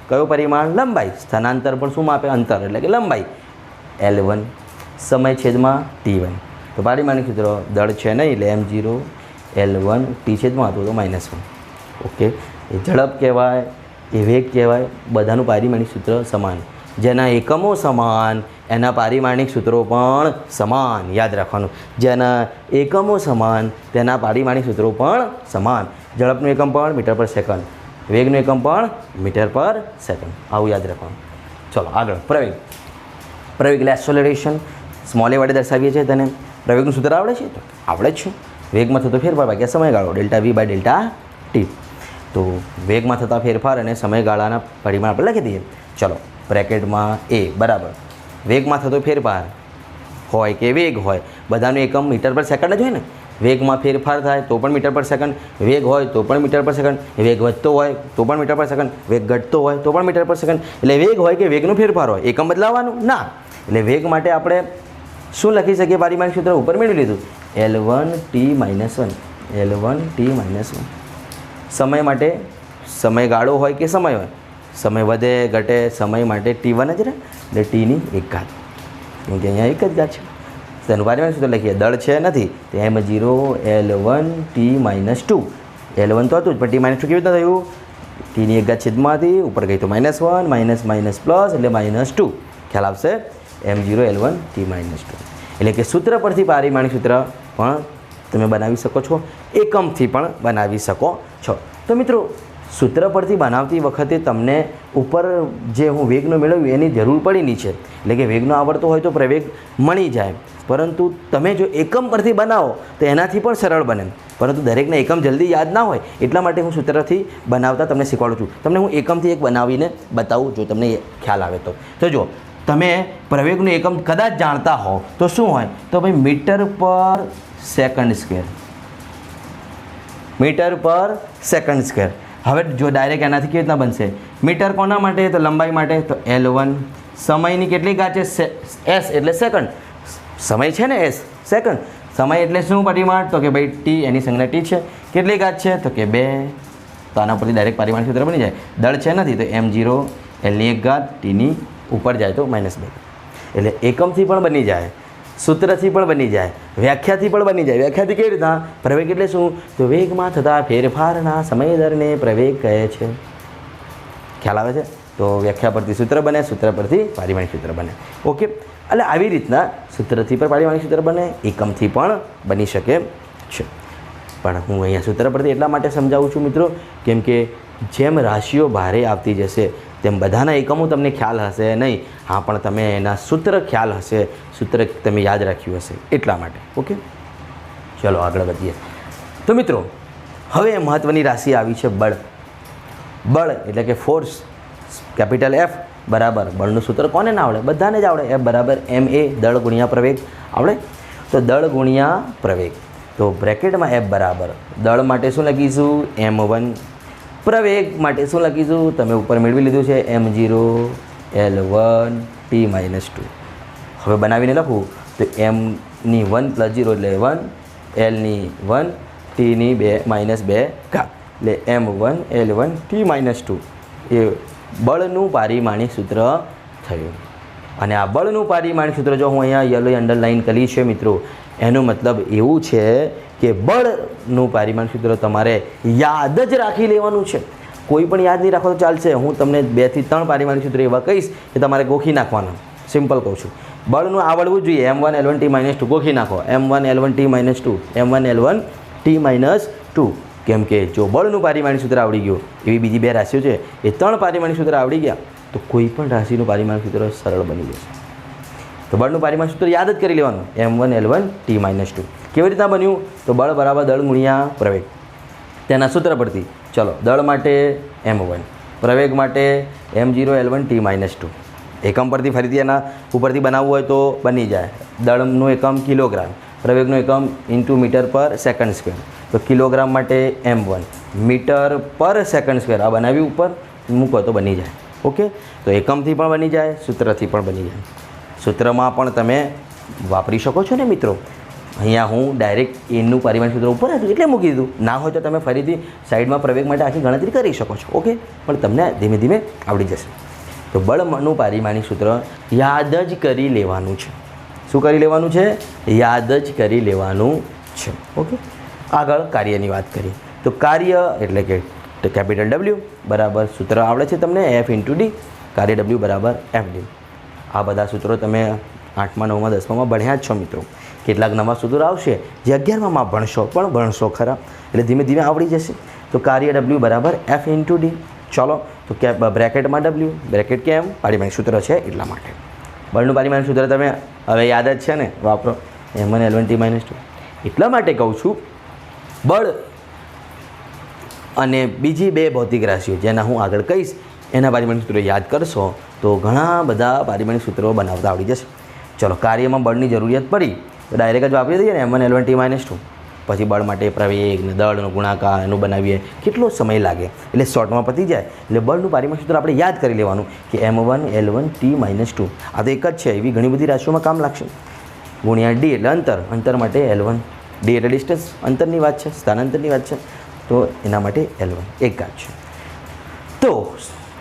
કયો પરિમાણ? લંબાઈ. સ્થાનાંતર પણ શું માપે? અંતર એટલે કે લંબાઈ L1, સમય છેદમાં T1. તો પારિમાણિક સૂત્ર દળ છે નહીં એટલે M0 L1 T છેદમાં હતું તો -1. ઓકે, એ ઝડપ કહેવાય, એ વેગ કહેવાય. બધાનું પારિમાણિક સૂત્ર સમાન. જેના એકમો સમાન એના પારિમાણિક સૂત્રો પણ સમાન. યાદ રાખવાનું, જેના એકમો સમાન તેના પારિમાણિક સૂત્રો પણ સમાન. ઝડપનું એકમ પણ મીટર પર સેકન્ડ, વેગનું એકમ પણ મીટર પર સેકન્ડ. આવું યાદ રાખવાનું. ચલો આગળ. પ્રવેગ. પ્રવેગ એટલે એક્સેલરેશન. સ્મોલ એ વડે દર્શાવીએ છીએ તેને. પ્રવેગનું સૂત્ર આવડે છે? તો આવડે જ છે. વેગમાં થતો ફેરફાર ભાગ્યા સમયગાળો ΔV/ΔT. તો વેગમાં થતા ફેરફાર અને સમયગાળાના પરિમાણ આપણે લખી દઈએ. ચલો બ્રેકેટમાં A બરાબર વેગમાં થતો ફેરફાર હોય કે વેગ હોય બધાનું એકમ મીટર પર સેકન્ડ જ હોય ને. વેગમાં ફેરફાર થાય તો પણ મીટર પર સેકન્ડ, વેગ હોય તો પણ મીટર પર સેકન્ડ, વેગ વધતો હોય તો પણ મીટર પર સેકન્ડ, વેગ ઘટતો હોય તો પણ મીટર પર સેકન્ડ. એટલે વેગ હોય કે વેગનો ફેરફાર હોય, એકમ બદલાવાનું ના. એટલે વેગ માટે આપણે શું લખી શકીએ? પારિમાણિક સૂત્ર ઉપર મેળવી લીધું, L1t-1, L1t-1. સમય માટે સમયગાળો હોય કે સમય હોય, સમય વધે ઘટે સમય માટે T1 જ રહે, એટલે Tની 1 ઘાત, કેમ કે અહીંયા 1 જ ઘાત છે. તેનું પારિમાણિક સૂત્ર લખીએ, દળ છે નથી તો m0 L1t-2. L1 તો હતું જ પણ T-2 કેવી રીતના થયું? Tની 1 ઘાત છેદમાં હતી, ઉપર ગઈ તો -1 માઇનસ માઇનસ પ્લસ એટલે -2. ખ્યાલ આવશે? m0 L1t-2. એટલે કે સૂત્ર પરથી પારિમાણિક સૂત્ર પણ તમે બનાવી શકો છો, એકમથી પણ બનાવી શકો છો. તો મિત્રો સૂત્ર પરથી બનાવતી વખતે તમને ઉપર જે હું વેગનો મેળવ્યું એની જરૂર પડી નહીં છે, એટલે કે વેગનો આવડતો હોય તો પ્રવેગ મળી જાય. પરંતુ તમે જો એકમ પરથી બનાવો તો એનાથી પણ સરળ બને, પરંતુ દરેકને એકમ જલ્દી યાદ ના હોય એટલા માટે હું સૂત્રથી બનાવતા તમને શીખવાડું છું. તમને હું એકમથી એક બનાવીને બતાવું જો તમને ખ્યાલ આવે તો જો તમે પ્રવેગનું એકમ કદાચ જાણતા હો તો શું હોય? તો ભાઈ મીટર પર સેકન્ડ સ્ક્વેર, મીટર પર સેકન્ડ સ્ક્વેર. હવે જો ડાયરેક્ટ એનાથી કેવી રીતના બનશે? મીટર કોના માટે? તો લંબાઈ માટે તો L1. સમયની કેટલી ઘાત છે? S એટલે સેકન્ડ. સમય છે ને S, સેકન્ડ. સમય એટલે શું પરિમાણ? તો કે ભાઈ T, એની સંજ્ઞા T છે. કેટલી ઘાત છે? તો કે 2. તો આના પરથી ડાયરેક્ટ પારિમાણિક સૂત્ર બની જાય. દળ છે નથી તો m0 L1 ઘાત Tની ઉપર જાય તો -2. એટલે એકમથી પણ બની જાય, સૂત્રથી પણ બની જાય, વ્યાખ્યાથી પણ બની જાય. વ્યાખ્યાથી કેવી રીતના? પ્રવેગ એટલે શું? તો વેગમાં થતા ફેરફારના સમય દરને પ્રવેગ કહે છે. ખ્યાલ આવે છે? તો વ્યાખ્યા પરથી સૂત્ર બને, સૂત્ર પરથી પારિમાણિક સૂત્ર બને. ઓકે, એટલે આવી રીતના સૂત્રથી પણ પારિમાણિક સૂત્ર બને, એકમથી પણ બની શકે છે. પણ હું અહીંયા સૂત્ર પરથી એટલા માટે સમજાવું છું મિત્રો, કેમ કે જેમ રાશિઓ ભારે આવતી જશે તેમ બધાના એકમો તમને ખ્યાલ હશે નહીં. હા, પણ તમે એના સૂત્ર ખ્યાલ હશે, સૂત્ર તમે યાદ રાખ્યું હશે એટલા માટે. ઓકે, ચલો આગળ વધીએ. તો મિત્રો હવે મહત્ત્વની રાશિ આવી છે બળ. બળ એટલે કે ફોર્સ, કેપિટલ F બરાબર બળનું સૂત્ર કોને ના આવડે? બધાને જ આવડે. F બરાબર ma, દળ ગુણ્યા પ્રવેગ આવડે. તો દળ ગુણ્યા પ્રવેગ, તો બ્રેકેટમાં F બરાબર દળ માટે શું લખીશું? m1. પ્રવેગ માટે શું લખીશું? તમે ઉપર મેળવી લીધું છે m0 L1t-2. હવે બનાવીને લખું તો m ની 1 + 0 એટલે 1, L ની 1, Tની -2 ઘાત એટલે m1 L1t-2. એ બળનું પારિમાણિક સૂત્ર થયું. અને આ બળનું પારિમાણિક સૂત્ર જો હું અહીંયા યલો અંડરલાઇન કરી છે મિત્રો, એનો મતલબ એવું છે કે બળનું પારિમાણિક સૂત્ર તમારે યાદ જ રાખી લેવાનું છે. કોઈ પણ યાદ નહીં રાખો તો ચાલશે. હું તમને 2 થી 3 પારિમાણિક સૂત્ર એવા કહીશ કે તમારે ગોખી નાખવાના. સિમ્પલ કહું છું, બળનું આવડવું જોઈએ. m1 L1t-2 ગોખી નાખો. m1 L1t-2, m1 L1t-2. કેમ કે જો બળનું પારિમાણિક સૂત્ર આવડી ગયું, એવી બીજી 2 રાશિઓ છે એ 3 પારિમાણિક સૂત્ર આવડી ગયા તો કોઈ પણ રાશિનું પારિમાણિક સૂત્ર સરળ બની જશે. તો બળનું પારિમાણિક સૂત્ર યાદ જ કરી લેવાનું, m1 L1t-2. કેવી રીતના બન્યું? તો બળ બરાબર દળ ગુણ્યા પ્રવેગ. તેના સૂત્ર પરથી ચલો, દળ માટે m1, પ્રવેગ માટે m0 L1t-2. એકમ પરથી ફરીથી એના ઉપરથી બનાવવું હોય તો બની જાય. દળનું એકમ કિલોગ્રામ, પ્રવેગનું એકમ ઇન્ટુ મીટર પર સેકન્ડ સ્ક્વેર. તો કિલોગ્રામ માટે m1, મીટર પર સેકન્ડ સ્ક્વેર આ બનાવી ઉપર મૂકો તો બની જાય. ઓકે, તો એકમથી પણ બની જાય, સૂત્રથી પણ બની જાય. સૂત્રમાં પણ તમે વાપરી શકો છો ને મિત્રો. અહીંયા હું ડાયરેક્ટ એનું પારિમાણિક સૂત્ર ઉપર હતું એટલે મૂકી દીધું. ના હોય તો તમે ફરીથી સાઈડમાં પ્રવેગ માટે આખી ગણતરી કરી શકો છો. ઓકે, પણ તમને ધીમે ધીમે આવડી જશે. તો બળનું પારિમાણિક સૂત્ર યાદ જ કરી લેવાનું છે. શું કરી લેવાનું છે? યાદ જ કરી લેવાનું છે. ઓકે, આગળ કાર્યની વાત કરીએ તો કાર્ય એટલે કે કેપિટલ W બરાબર સૂત્ર આવડે છે તમને F × D, કાર્ય W બરાબર FD. આ બધા સૂત્રો તમે 8મા 9મા 10મામાં ભણ્યા જ છો મિત્રો. કેટલાક નવા સૂત્રો આવશે જે 11મામાં ભણશો પણ ભણશો ખરા, એટલે ધીમે ધીમે આવડી જશે. તો કાર્ય W બરાબર F × D. ચલો, તો બ્રેકેટમાં W, બ્રેકેટ કેમ? પારિમાણિક સૂત્ર છે એટલા માટે. બળનું પારિમાણિક સૂત્ર તમે હવે યાદ જ છે ને, વાપરો m1 L1t-2. એટલા માટે કહું છું બળ અને બીજી 2 ભૌતિક રાશિઓ જેના હું આગળ કહીશ એના પારિમાણિક સૂત્રો યાદ કરશો તો ઘણા બધા પારિમાણિક સૂત્રો બનાવતા આવડી જશે. ચલો, કાર્યમાં બળની જરૂરિયાત પડી તો ડાયરેક્ટ જ વાપરી દઈએ ને m1 L1 t -2. પછી બળ માટે પ્રવેગ ને દળનો ગુણાકાર એનું બનાવીએ કેટલો સમય લાગે, એટલે શોર્ટમાં પતી જાય. એટલે બળનું પારિમાણિક સૂત્ર આપણે યાદ કરી લેવાનું કે m1 L1 t -2. આ તો એક જ છે, એવી ઘણી બધી રાશિઓમાં કામ લાગશે. ગુણ્યા d એટલે અંતર માટે L1, d એટલે ડિસ્ટન્સ, અંતરની વાત છે, સ્થાનાંતરની વાત છે, તો એના માટે L1 એક ઘાત છે. તો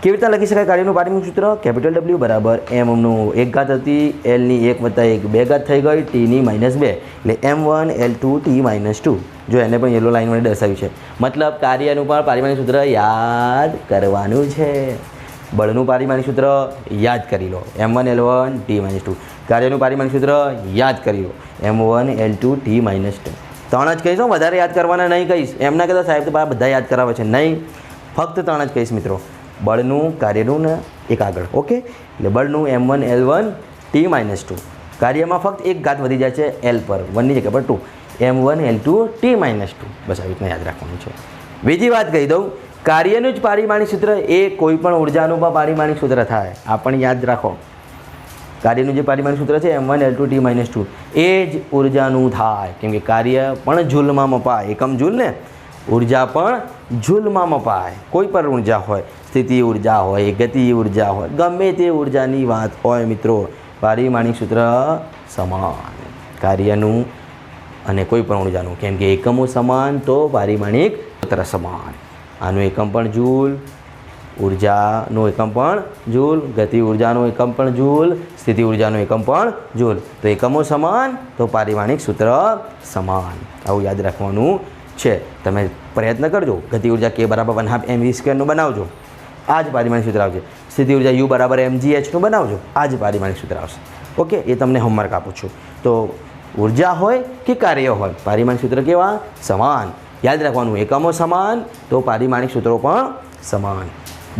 કેવી રીતના લખી શકાય કાર્યનું પારિમાણિક સૂત્ર? કેપિટલ W બરાબર mનું એક ઘાત હતી, Lની 1 + 1 2 ઘાત થઈ ગઈ, Tની -2 એટલે m1 L2 t -2. જો એને પણ યલો લાઈન વડે દર્શાવ્યું છે. મતલબ કાર્યનું પણ પારિમાણિક સૂત્ર યાદ કરવાનું છે. બળનું પારિમાણિક સૂત્ર યાદ કરી લો m1 L1 t -2. કાર્યનું પારિમાણિક સૂત્ર યાદ કરી લો m1 L2 t -2. ત્રણ જ કહીશ, વધારે યાદ કરવાના નહીં કહીશ. એમના કહેતા સાહેબ તો બધા યાદ કરાવે છે, નહીં, ફક્ત ત્રણ જ કહીશ મિત્રો. બળનું, કાર્યનું ને એક આગળ. ઓકે, એટલે બળનું m1 L1 t -2. કાર્યમાં ફક્ત એક ઘાત વધી જાય છે L પર, 1ની જગ્યા પર 2, m1 L2 t -2. બસ આવી રીતના યાદ રાખવાનું છે. બીજી વાત કહી દઉં, કાર્યનું જ પારિમાણિક સૂત્ર એ કોઈ પણ ઉર્જાનું પણ પારિમાણિક સૂત્ર થાય. આ પણ યાદ રાખો. કાર્યનું જે પારિમાણિક સૂત્ર છે m1 L2 t -2 એ જ ઉર્જાનું થાય, કેમ કે કાર્ય પણ જૂલમાં મપાય. એકમ જૂલ ને, ઉર્જા પણ જૂલમાં મપાય. કોઈ પણ ઉર્જા હોય, સ્થિતિ ઉર્જા હોય, ગતિ ઉર્જા હોય, ગમે તે ઉર્જાની વાત હોય મિત્રો, પારિમાણિક સૂત્ર સમાન કાર્યનું અને કોઈ પણ ઉર્જાનું, કેમ કે એકમો સમાન તો પારિમાણિક સૂત્ર સમાન. આનું એકમ પણ જૂલ, ઉર્જાનો એકમ પણ જૂલ, ગતિ ઉર્જાનો એકમ પણ જૂલ, સ્થિતિ ઉર્જાનો એકમ પણ જૂલ. તો એકમો સમાન તો પારિમાણિક સૂત્ર સમાન. આવું યાદ રાખવાનું છે. તમે પ્રયત્ન કરજો, ગતિ ઉર્જા k = 1/2 mv²નું બનાવજો, આ જ પારિમાણિક સૂત્ર આવશે. સ્થિતિ ઉર્જા u = mgh નું બનાવજો, આ જ પારિમાણિક સૂત્ર આવશે. ઓકે, એ તમને હોમવર્ક આપું છું. તો ઉર્જા હોય કે કાર્ય હોય, પારિમાણિક સૂત્ર કેવા? સમાન. યાદ રાખવાનું, એકમો સમાન તો પારિમાણિક સૂત્રો પણ સમાન.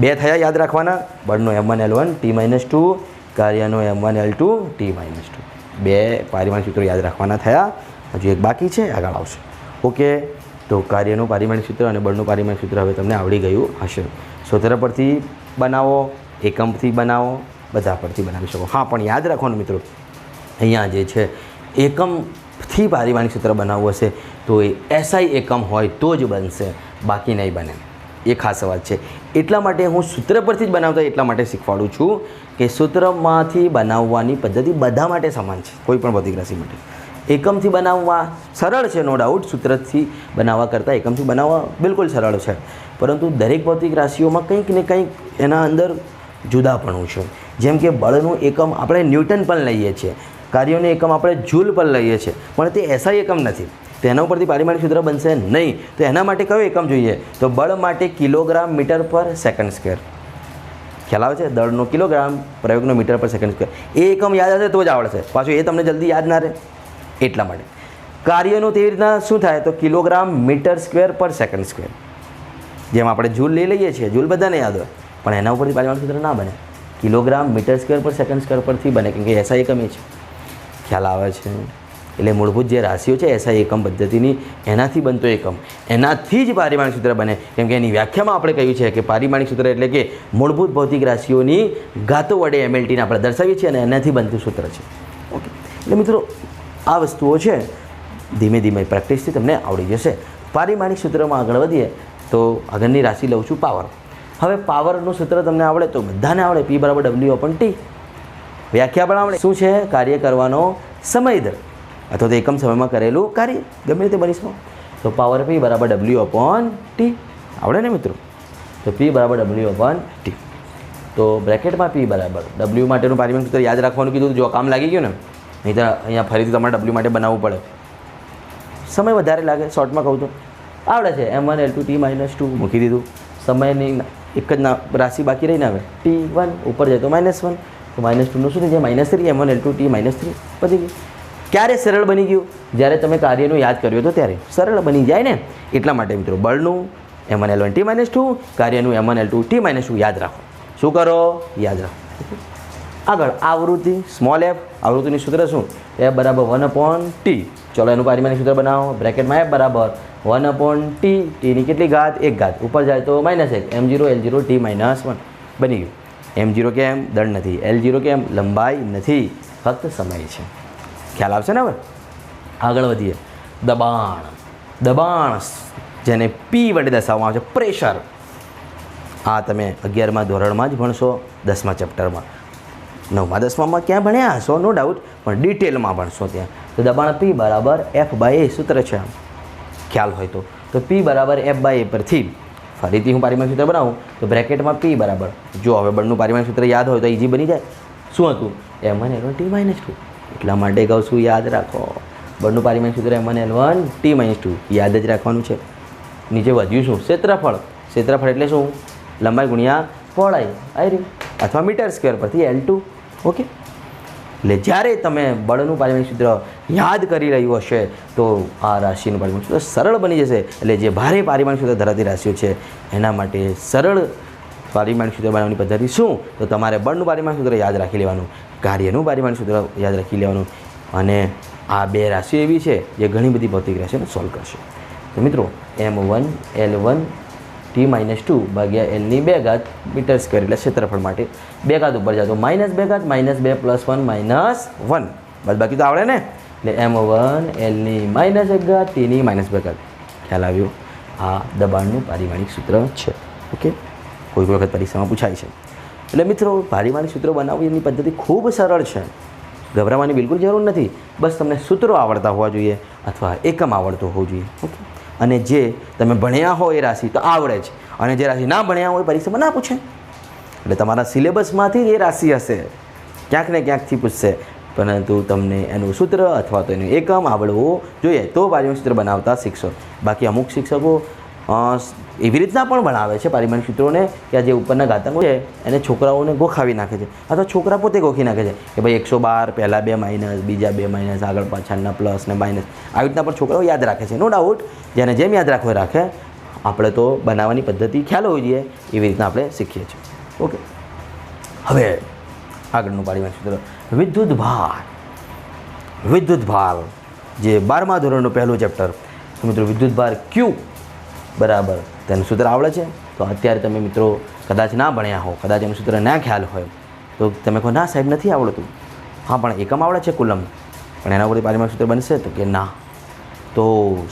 બે થયા યાદ રાખવાના, બળનો m1 L1 t -2, કાર્યનો m1 L2 t -2. બે પારિમાણિક સૂત્રો યાદ રાખવાના થયા. હજુ એક બાકી છે, આગળ આવશે. ઓકે, તો કાર્યનું પારિમાણિક સૂત્ર અને બળનું પારિમાણિક સૂત્ર હવે તમને આવડી ગયું હશે. સૂત્ર પરથી બનાવો, એકમથી બનાવો, બધા પરથી બનાવી શકો. હા, પણ યાદ રાખવાનું મિત્રો, અહીંયા જે છે એકમથી પારિમાણિક સૂત્ર બનાવવું હશે તો એ SI એકમ હોય તો જ બનશે, બાકી નહીં બને. એ ખાસ વાત છે. એટલા માટે હું સૂત્ર પરથી જ બનાવતા એટલા માટે શીખવાડું છું કે સૂત્રમાંથી બનાવવાની પદ્ધતિ બધા માટે સમાન છે, કોઈ પણ ભૌતિક રાશિ માટે. એકમથી બનાવવા સરળ છે, નો ડાઉટ. સૂત્રથી બનાવવા કરતાં એકમથી બનાવવા બિલકુલ સરળ છે, પરંતુ દરેક ભૌતિક રાશિઓમાં કંઈક ને કંઈક એના અંદર જુદાપણું છે. જેમ કે બળનું એકમ આપણે ન્યૂટન પણ લઈએ છીએ, કાર્યોનું એકમ આપણે જૂલ પણ લઈએ છીએ, પણ તે SI એકમ નથી. તેના ઉપરથી પારિમાણિક સૂત્ર બનશે નહીં. તો એના માટે કયો એકમ જોઈએ? તો બળ માટે કિલોગ્રામ મીટર પર સેકન્ડ સ્ક્વેર. ખ્યાલ આવે છે? દળનો કિલોગ્રામ, પ્રયોગનો મીટર પર સેકન્ડ સ્ક્વેર. એ એકમ યાદ હશે તો જ આવડશે, પાછું એ તમને જલ્દી યાદ ના રહે એટલા માટે. કાર્યનું તેવી રીતના શું થાય? તો કિલોગ્રામ મીટર સ્ક્વેર પર સેકન્ડ સ્ક્વેર. જેમ આપણે જૂલ લઈ લઈએ છીએ, જૂલ બધાને યાદ હોય, પણ એના ઉપરથી પારિમાણિક સૂત્ર ના બને. કિલોગ્રામ મીટર સ્ક્વેર પર સેકન્ડ સ્ક્વેર પરથી બને, કેમ કે SI એકમ એ છે. ખ્યાલ આવે છે? એટલે મૂળભૂત જે રાશિઓ છે SI એકમ પદ્ધતિની, એનાથી બનતો એકમ, એનાથી જ પારિમાણિક સૂત્ર બને. કેમ કે એની વ્યાખ્યામાં આપણે કહ્યું છે કે પારિમાણિક સૂત્ર એટલે કે મૂળભૂત ભૌતિક રાશિઓની ઘાતો વડે MLTને આપણે દર્શાવીએ છીએ અને એનાથી બનતું સૂત્ર છે. ઓકે, એટલે મિત્રો આ વસ્તુઓ છે, ધીમે ધીમે પ્રેક્ટિસથી તમને આવડી જશે. પારિમાણિક સૂત્રમાં આગળ વધીએ તો આગળની રાશિ લઉં છું પાવર. હવે પાવરનું સૂત્ર તમને આવડે તો બધાને આવડે, P = W/T. વ્યાખ્યા પણ આવડે. શું છે? કાર્ય કરવાનો સમય દર અથવા તો એકમ સમયમાં કરેલું કાર્ય, ગમે રીતે બની શકો. તો પાવર P = W/T આવડે ને મિત્રો? તો P = W/T. તો બ્રેકેટમાં P = W માટેનું પારિમાણિક સૂત્ર યાદ રાખવાનું કીધું, જો કામ લાગી ગયું ને, નહીં તો અહીંયા ફરીથી તમારે W માટે બનાવવું પડે, સમય વધારે લાગે. શોર્ટમાં કહું તો આવડે છે, m1 L2 t -2 મૂકી દીધું. સમયની એક જ રાશિ બાકી રહીને આવે T1, ઉપર જાય તો -1, તો -2નું શું થઈ જાય? -3, m1 L2 t -3 પતી ગયું. ક્યારે સરળ બની ગયું? જ્યારે તમે કાર્યનું યાદ કર્યું તો ત્યારે સરળ બની જાય ને. એટલા માટે મિત્રો બળનું m1 L1 t -2, કાર્યનું m1 L2 t -2 યાદ રાખો. શું કરો? યાદ રાખો. આગળ આવૃત્તિ, સ્મોલ f. આવૃત્તિનું સૂત્ર શું? f = 1/t. ચલો એનું પારિમાણિક સૂત્ર બનાવો. બ્રેકેટમાં f = 1/t. tની કેટલી ઘાત? 1 ઘાત. ઉપર જાય તો -1, m0 L0 t -1 બની ગયું. m0 કેમ? દળ નથી. L0 કેમ? લંબાઈ નથી, ફક્ત સમય છે. ખ્યાલ આવશે ને? હવે આગળ વધીએ. દબાણ. દબાણ જેને પી વડે દર્શાવવામાં આવે છે, પ્રેશર. આ તમે 11મા ધોરણમાં જ ભણશો, 10મા ચેપ્ટરમાં. 9મા 10મામાં ક્યાં ભણ્યા હશો નો ડાઉટ, પણ ડિટેલમાં ભણશો ત્યાં. તો દબાણ P બરાબર F/A સૂત્ર છે, ખ્યાલ હોય તો P બરાબર F/A પરથી ફરીથી હું પારિમાણિક સૂત્ર બનાવું તો બ્રેકેટમાં P બરાબર, જો હવે બળનું પારિમાણિક સૂત્ર યાદ હોય તો ઇઝી બની જાય. શું હતું? M1 L1 T -2. એટલા માટે કહું છું યાદ રાખો, બળનું પારિમાણિક સૂત્ર M1 L1 T -2 યાદ જ રાખવાનું છે. નીચે વધ્યું શું? ક્ષેત્રફળ. ક્ષેત્રફળ એટલે શું? લંબાઈ ગુણ્યા પહોળાઈ આવી રહી, અથવા મીટર સ્ક્વેર પરથી L2. ઓકે, એટલે જ્યારે તમે બળનું પારિમાણિક સૂત્ર યાદ કરી રહ્યું હશે તો આ રાશિનું પારિમાણિક સૂત્ર સરળ બની જશે. એટલે જે ભારે પારિમાણિક સૂત્ર ધરાવતી રાશિઓ છે એના માટે સરળ પારિમાણિક સૂત્ર બનાવવાની પદ્ધતિ શું? તો તમારે બળનું પારિમાણિક સૂત્ર યાદ રાખી લેવાનું, કાર્યનું પારિમાણિક સૂત્ર યાદ રાખી લેવાનું, અને આ બે રાશિઓ એવી છે જે ઘણી બધી ભૌતિક રાશિઓને સોલ્વ કરશે. તો મિત્રો M1 L1 T -2 ભાગ્યા L ની 2 ઘાત મીટર સ્ક્વેર એટલે ક્ષેત્રફળ માટે 2 ઘાત ઉપર જાય તો -2 ઘાત -2 + 1 -1 બસ બાકી તો આવડે ને. એટલે M1 L ની -1 ઘાત T ની -2 ઘાત. ખ્યાલ આવ્યો? આ દબાણનું પારિમાણિક સૂત્ર છે. ઓકે, કોઈ વખત પરીક્ષામાં પૂછાય છે. એટલે મિત્રો પારિમાણિક સૂત્રો બનાવવાની પદ્ધતિ ખૂબ સરળ છે, ગભરાવાની બિલકુલ જરૂર નથી. બસ તમને સૂત્રો આવડતા હોવા જોઈએ અથવા એકમ આવડતો હોવો જોઈએ. ઓકે, અને જે તમે ભણ્યા હો એ રાશિ તો આવડે જ, અને જે રાશિ ના ભણ્યા હોય પરીક્ષામાં ના પૂછે. એટલે તમારા સિલેબસમાંથી જ એ રાશિ હશે, ક્યાંક ને ક્યાંકથી પૂછશે, પરંતુ તમને એનું સૂત્ર અથવા તો એનું એકમ આવડવું જોઈએ તો પારિમાણિક સૂત્ર બનાવતા શીખશો. બાકી અમુક શિક્ષકો એવી રીતના પણ ભણાવે છે પારિમાણિક સૂત્રોને કે આ જે ઉપરના ઘાતાંકો છે એને છોકરાઓને ગોખાવી નાખે છે, અથવા છોકરા પોતે ગોખી નાખે છે કે ભાઈ 112 પહેલાં 2 માઇનસ, બીજા 2 માઇનસ, આગળ પાછળના પ્લસ ને માઇનસ, આવી રીતના પણ છોકરાઓ યાદ રાખે છે. નો ડાઉટ, જેને જેમ યાદ રાખવું રાખે. આપણે તો બનાવવાની પદ્ધતિ ખ્યાલ હોવી જોઈએ, એવી રીતના આપણે શીખીએ છીએ. ઓકે, હવે આગળનું પારિમાણિક સૂત્ર વિદ્યુત ભાર. વિદ્યુત ભાર જે 12મા ધોરણનું પહેલું ચેપ્ટર. મિત્રો વિદ્યુત ભાર Q બરાબર તેનું સૂત્ર આવડે છે? તો અત્યારે તમે મિત્રો કદાચ ના ભણ્યા હો, કદાચ એનું સૂત્ર ના ખ્યાલ હોય તો તમે કહો ના સાહેબ નથી આવડતું. હા, પણ એકમ આવડે છે કુલમ, પણ એના ઉપરથી પારિમાણિક સૂત્ર બનશે? તો કે ના. તો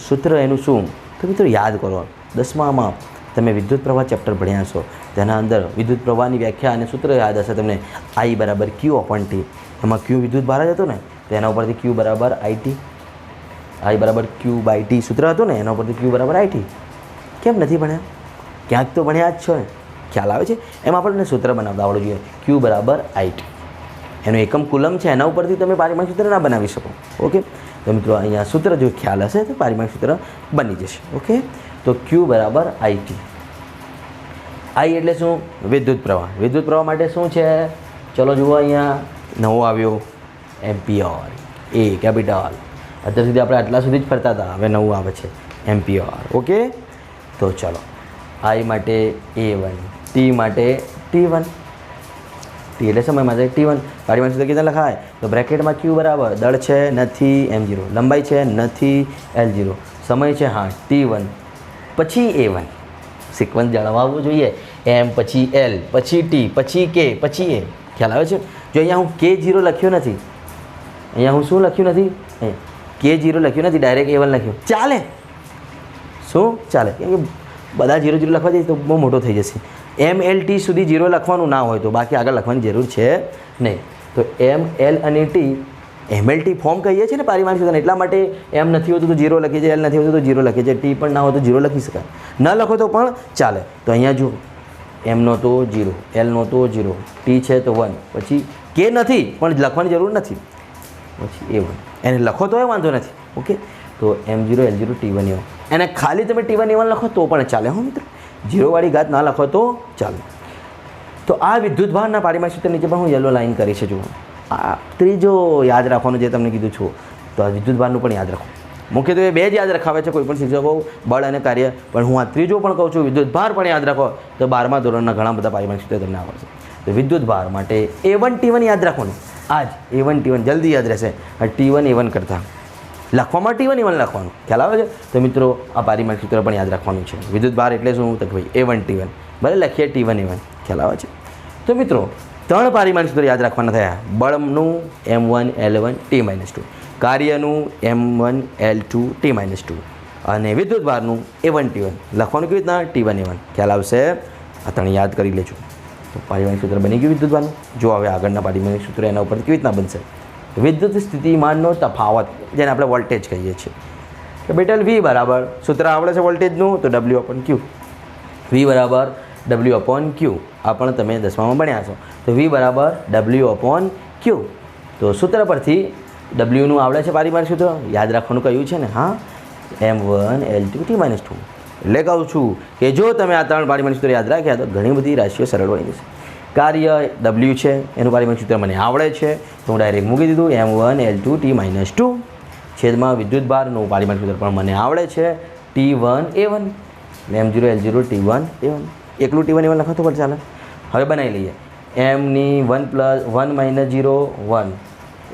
સૂત્ર એનું શું? તો મિત્રો યાદ કરો, 10મામાં તમે વિદ્યુત પ્રવાહ ચેપ્ટર ભણ્યા છો, તેના અંદર વિદ્યુત પ્રવાહની વ્યાખ્યા અને સૂત્ર યાદ હશે તમને. I બરાબર Q/T. એમાં Q વિદ્યુત ભાર જ હતો ને, તો એના ઉપરથી Q બરાબર IT. I બરાબર Q/T સૂત્ર હતું ને, એના ઉપરથી Q બરાબર IT. કેમ નથી ભણ્યા? ક્યાંક તો ભણ્યા જ છો. ખ્યાલ આવે છે? એમાં આપણને સૂત્ર બનાવતા આવડવું જોઈએ. Q બરાબર IT. એનું એકમ કુલમ છે, એના ઉપરથી તમે પારિમાણિક સૂત્ર ના બનાવી શકો. ઓકે, તો મિત્રો અહીંયા સૂત્ર જો ખ્યાલ હશે તો પારિમાણિક સૂત્ર બની જશે. ઓકે, તો Q બરાબર IT. I એટલે શું? વિદ્યુત પ્રવાહ. વિદ્યુત પ્રવાહ માટે શું છે? ચલો જુઓ, અહીંયા નવો આવ્યો એમ્પિયર, A કેપિટલ. અત્યાર સુધી આપણે આટલા સુધી જ ફરતા હતા, હવે નવું આવે છે એમ્પિયર. ઓકે, તો ચલો, I માટે A1, T માટે T1. T એટલે સમય માટે T1. પારિમાણિક સૂત્ર કેટલા લખાય? તો બ્રેકેટમાં Q બરાબર દળ છે નથી M0, લંબાઈ છે નથી L0, સમય છે હા T1, પછી A1. સિક્વન્સ જણાવવું જોઈએ. M પછી L પછી T પછી K પછી A. ખ્યાલ આવે છે? જો અહીંયા હું K0 લખ્યો નથી, અહીંયા હું શું લખ્યું નથી? અહીંયા K0 લખ્યું નથી, ડાયરેક્ટ A1 લખ્યું. ચાલે? શું ચાલે? કેમ કે બધા 0 લખવા જઈએ તો બહુ મોટો થઈ જશે. MLT સુધી 0 લખવાનું ના હોય તો બાકી આગળ લખવાની જરૂર છે નહીં. તો ML અને T MLT ફોર્મ કહીએ છીએ ને પારિમાણિક સૂત્ર, એટલા માટે M નથી હોતું તો 0 લખીએ છીએ, L નથી હોતું તો 0 લખીએ છીએ, T પણ ના હોય તો 0 લખી શકાય, ન લખો તો પણ ચાલે. તો અહીંયા જો M નો તો 0, L નો તો 0, T છે તો 1, પછી K નથી પણ લખવાની જરૂર નથી, પછી A1 એને લખો તો એ વાંધો નથી. ઓકે, તો M0 L0 T1 A1, એને ખાલી તમે T1 A1 લખો તો પણ ચાલે. હો મિત્રો, 0 વાળી ઘાત ના લખો તો ચાલે. તો આ વિદ્યુત ભારના પારિમાણિક સૂત્ર નીચે પણ હું યલો લાઈન કરી છે. જુઓ, આ ત્રીજો યાદ રાખવાનું જે તમને કીધું છું, તો આ વિદ્યુત ભારનું પણ યાદ રાખો. મુખ્યત્વે બે જ યાદ રખાવે છે કોઈ પણ શિક્ષકો, બળ અને કાર્ય, પણ હું આ ત્રીજો પણ કહું છું, વિદ્યુત ભાર પણ યાદ રાખો. તો 12મા ધોરણના ઘણા બધા પારિમાણિક સૂત્ર તમને આવડશે. તો વિદ્યુત ભાર માટે A1 T1 યાદ રાખવાનું. આજ A1 T1 જલ્દી યાદ રહેશે. T1 A1 કરતાં લખવામાં T1 A1 લખવાનું. ખ્યાલ આવે છે? તો મિત્રો આ પારિમાણિક સૂત્ર પણ યાદ રાખવાનું છે. વિદ્યુત ભાર એટલે શું? તો ભાઈ A1 T1, ભલે લખીએ T1 A1. ખ્યાલ આવે છે? તો મિત્રો 3 પારિમાણિક સૂત્ર યાદ રાખવાના થયા. બળનું M1 L1 T -2, કાર્યનું m1L2T-2 અને વિદ્યુતભારનું A1T1 લખવાનું કેવી રીતના T1 A1 ખ્યાલ આવશે. આ ત્રણ યાદ કરી લેજો. તો પારિમાણિક સૂત્ર બની ગયું વિદ્યુતભારનું. જો હવે આગળના પારિમાણિક સૂત્ર એના ઉપર કેવી રીતના બનશે. વિદ્યુત સ્થિતિમાનનો તફાવત જેને આપણે વોલ્ટેજ કહીએ છીએ. કેપિટલ V બરાબર સૂત્ર આવડે છે વોલ્ટેજનું તો W/Q. V બરાબર W/Q આ પણ તમે 10મામાં ભણ્યા છો. તો V બરાબર W/Q. તો સૂત્ર પરથી Wનું આવડે છે પારિમાણિક સૂત્ર યાદ રાખવાનું કહ્યું છે ને. હા, m1L2T-2 એટલે કહું છું કે જો તમે આ ત્રણ પારિમાણિક સૂત્ર યાદ રાખ્યા તો ઘણી બધી રાશિઓ સરળ બની જશે. કાર્ય W છે એનું પારિમાણિક સૂત્ર મને આવડે છે તો હું ડાયરેક્ટ મૂકી દીધું m1L2T-2 છેદમાં વિદ્યુતભારનું પારિમાણિક સૂત્ર પણ મને આવડે છે T1 A1 m0L0T1 A1 એકલું T1 A1 લખો તો પણ ચાલે. હવે બનાવી લઈએ. mની 1 - 0 1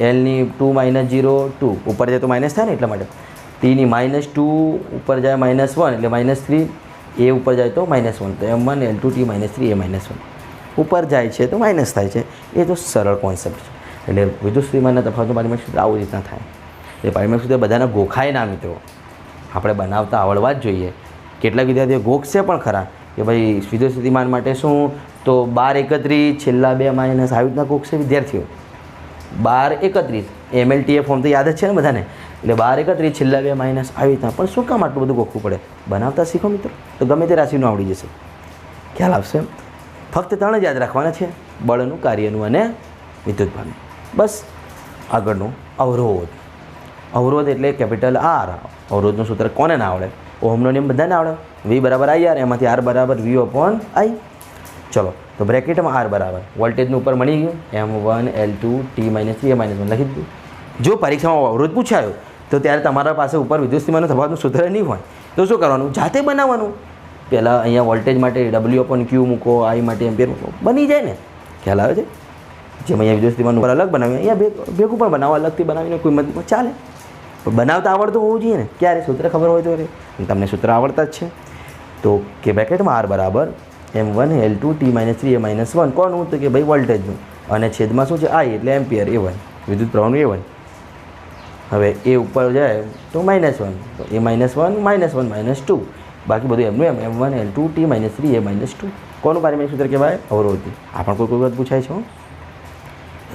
Lની 2 - 0 2 ઉપર જાય તો માઇનસ થાય ને એટલા માટે. Tની -2 ઉપર જાય -1 એટલે -3 A ઉપર જાય તો -1 તો m1L2T-3 A-1 ઉપર જાય છે તો માઇનસ થાય છે. એ તો સરળ કોન્સેપ્ટ છે. એટલે વિદ્યુત સ્થિતિમાનના તફાવતનું પારિમાણિક સૂત્ર આવું રીતના થાય. એ પારિમાણિક સૂત્ર બધાના ગોખાય ના મિત્રો, આપણે બનાવતા આવડવા જ જોઈએ. કેટલાક વિદ્યાર્થીઓ ગોખશે પણ ખરા કે ભાઈ વિદ્યુત સ્થિતિમાન માટે શું તો 12 31 છેલ્લા 2 માઇનસ આવી રીતના ગોખશે વિદ્યાર્થીઓ. 12 31 MLTA ફોર્મ તો યાદ જ છે ને બધાને. એટલે 12 31 છેલ્લા 2 માઇનસ આવી રીતના. પણ શું કામ આટલું બધું ગોખવું પડે? બનાવતા શીખો મિત્રો તો ગમે તે રાશિનું આવડી જશે. ખ્યાલ આવશે. ફક્ત ત્રણ જ યાદ રાખવાના છે, બળનું, કાર્યનું અને વિદ્યુતભારનું. બસ. આગળનું અવરોધ. અવરોધ એટલે કેપિટલ R. અવરોધનું સૂત્ર કોને ના આવડે? ઓહમનો નિયમ બધાને આવડે. V બરાબર IR એમાંથી R બરાબર V/I. ચલો તો બ્રેકેટમાં R બરાબર વોલ્ટેજનું ઉપર મળી ગયું m1L2T-3 A-1 લખી દીધું. જો પરીક્ષામાં અવરોધ પૂછાયો તો ત્યારે તમારા પાસે ઉપર વિદ્યુત સ્થિતિમાનના તફાવતનું સૂત્ર નહીં હોય તો શું કરવાનું? જાતે બનાવવાનું. પહેલાં અહીંયા વોલ્ટેજ માટે W/Q મૂકો, I માટે એમ્પિયર મૂકો, બની જાય ને. ખ્યાલ આવે છે? જેમ અહીંયા વિદ્યુત સ્થિતિમાન ઉપર અલગ બનાવીએ અહીંયા ભેગું પણ બનાવો, અલગથી બનાવીને કોઈ મતલબ ચાલે. પણ બનાવતા આવડતું હોવું જોઈએ ને. ક્યારે સૂત્ર ખબર હોય તો તમને સૂત્ર આવડતા જ છે. તો કે બ્રેકેટમાં R બરાબર m1L2T-3 A-1 કોનું? તો કે ભાઈ વોલ્ટેજનું અને છેદમાં શું છે I એટલે એમ્પિયર A1 વિદ્યુત પ્રવાહનું A1. હવે એ ઉપર જાય તો -1 તો A-1 -1 -2 બાકી બધું એમનું m1L2T-3 A-2 કોનું પારિમાણિક સૂત્ર કહેવાય? અવરોધનું. આ પણ કોઈ વખત પૂછાય છે.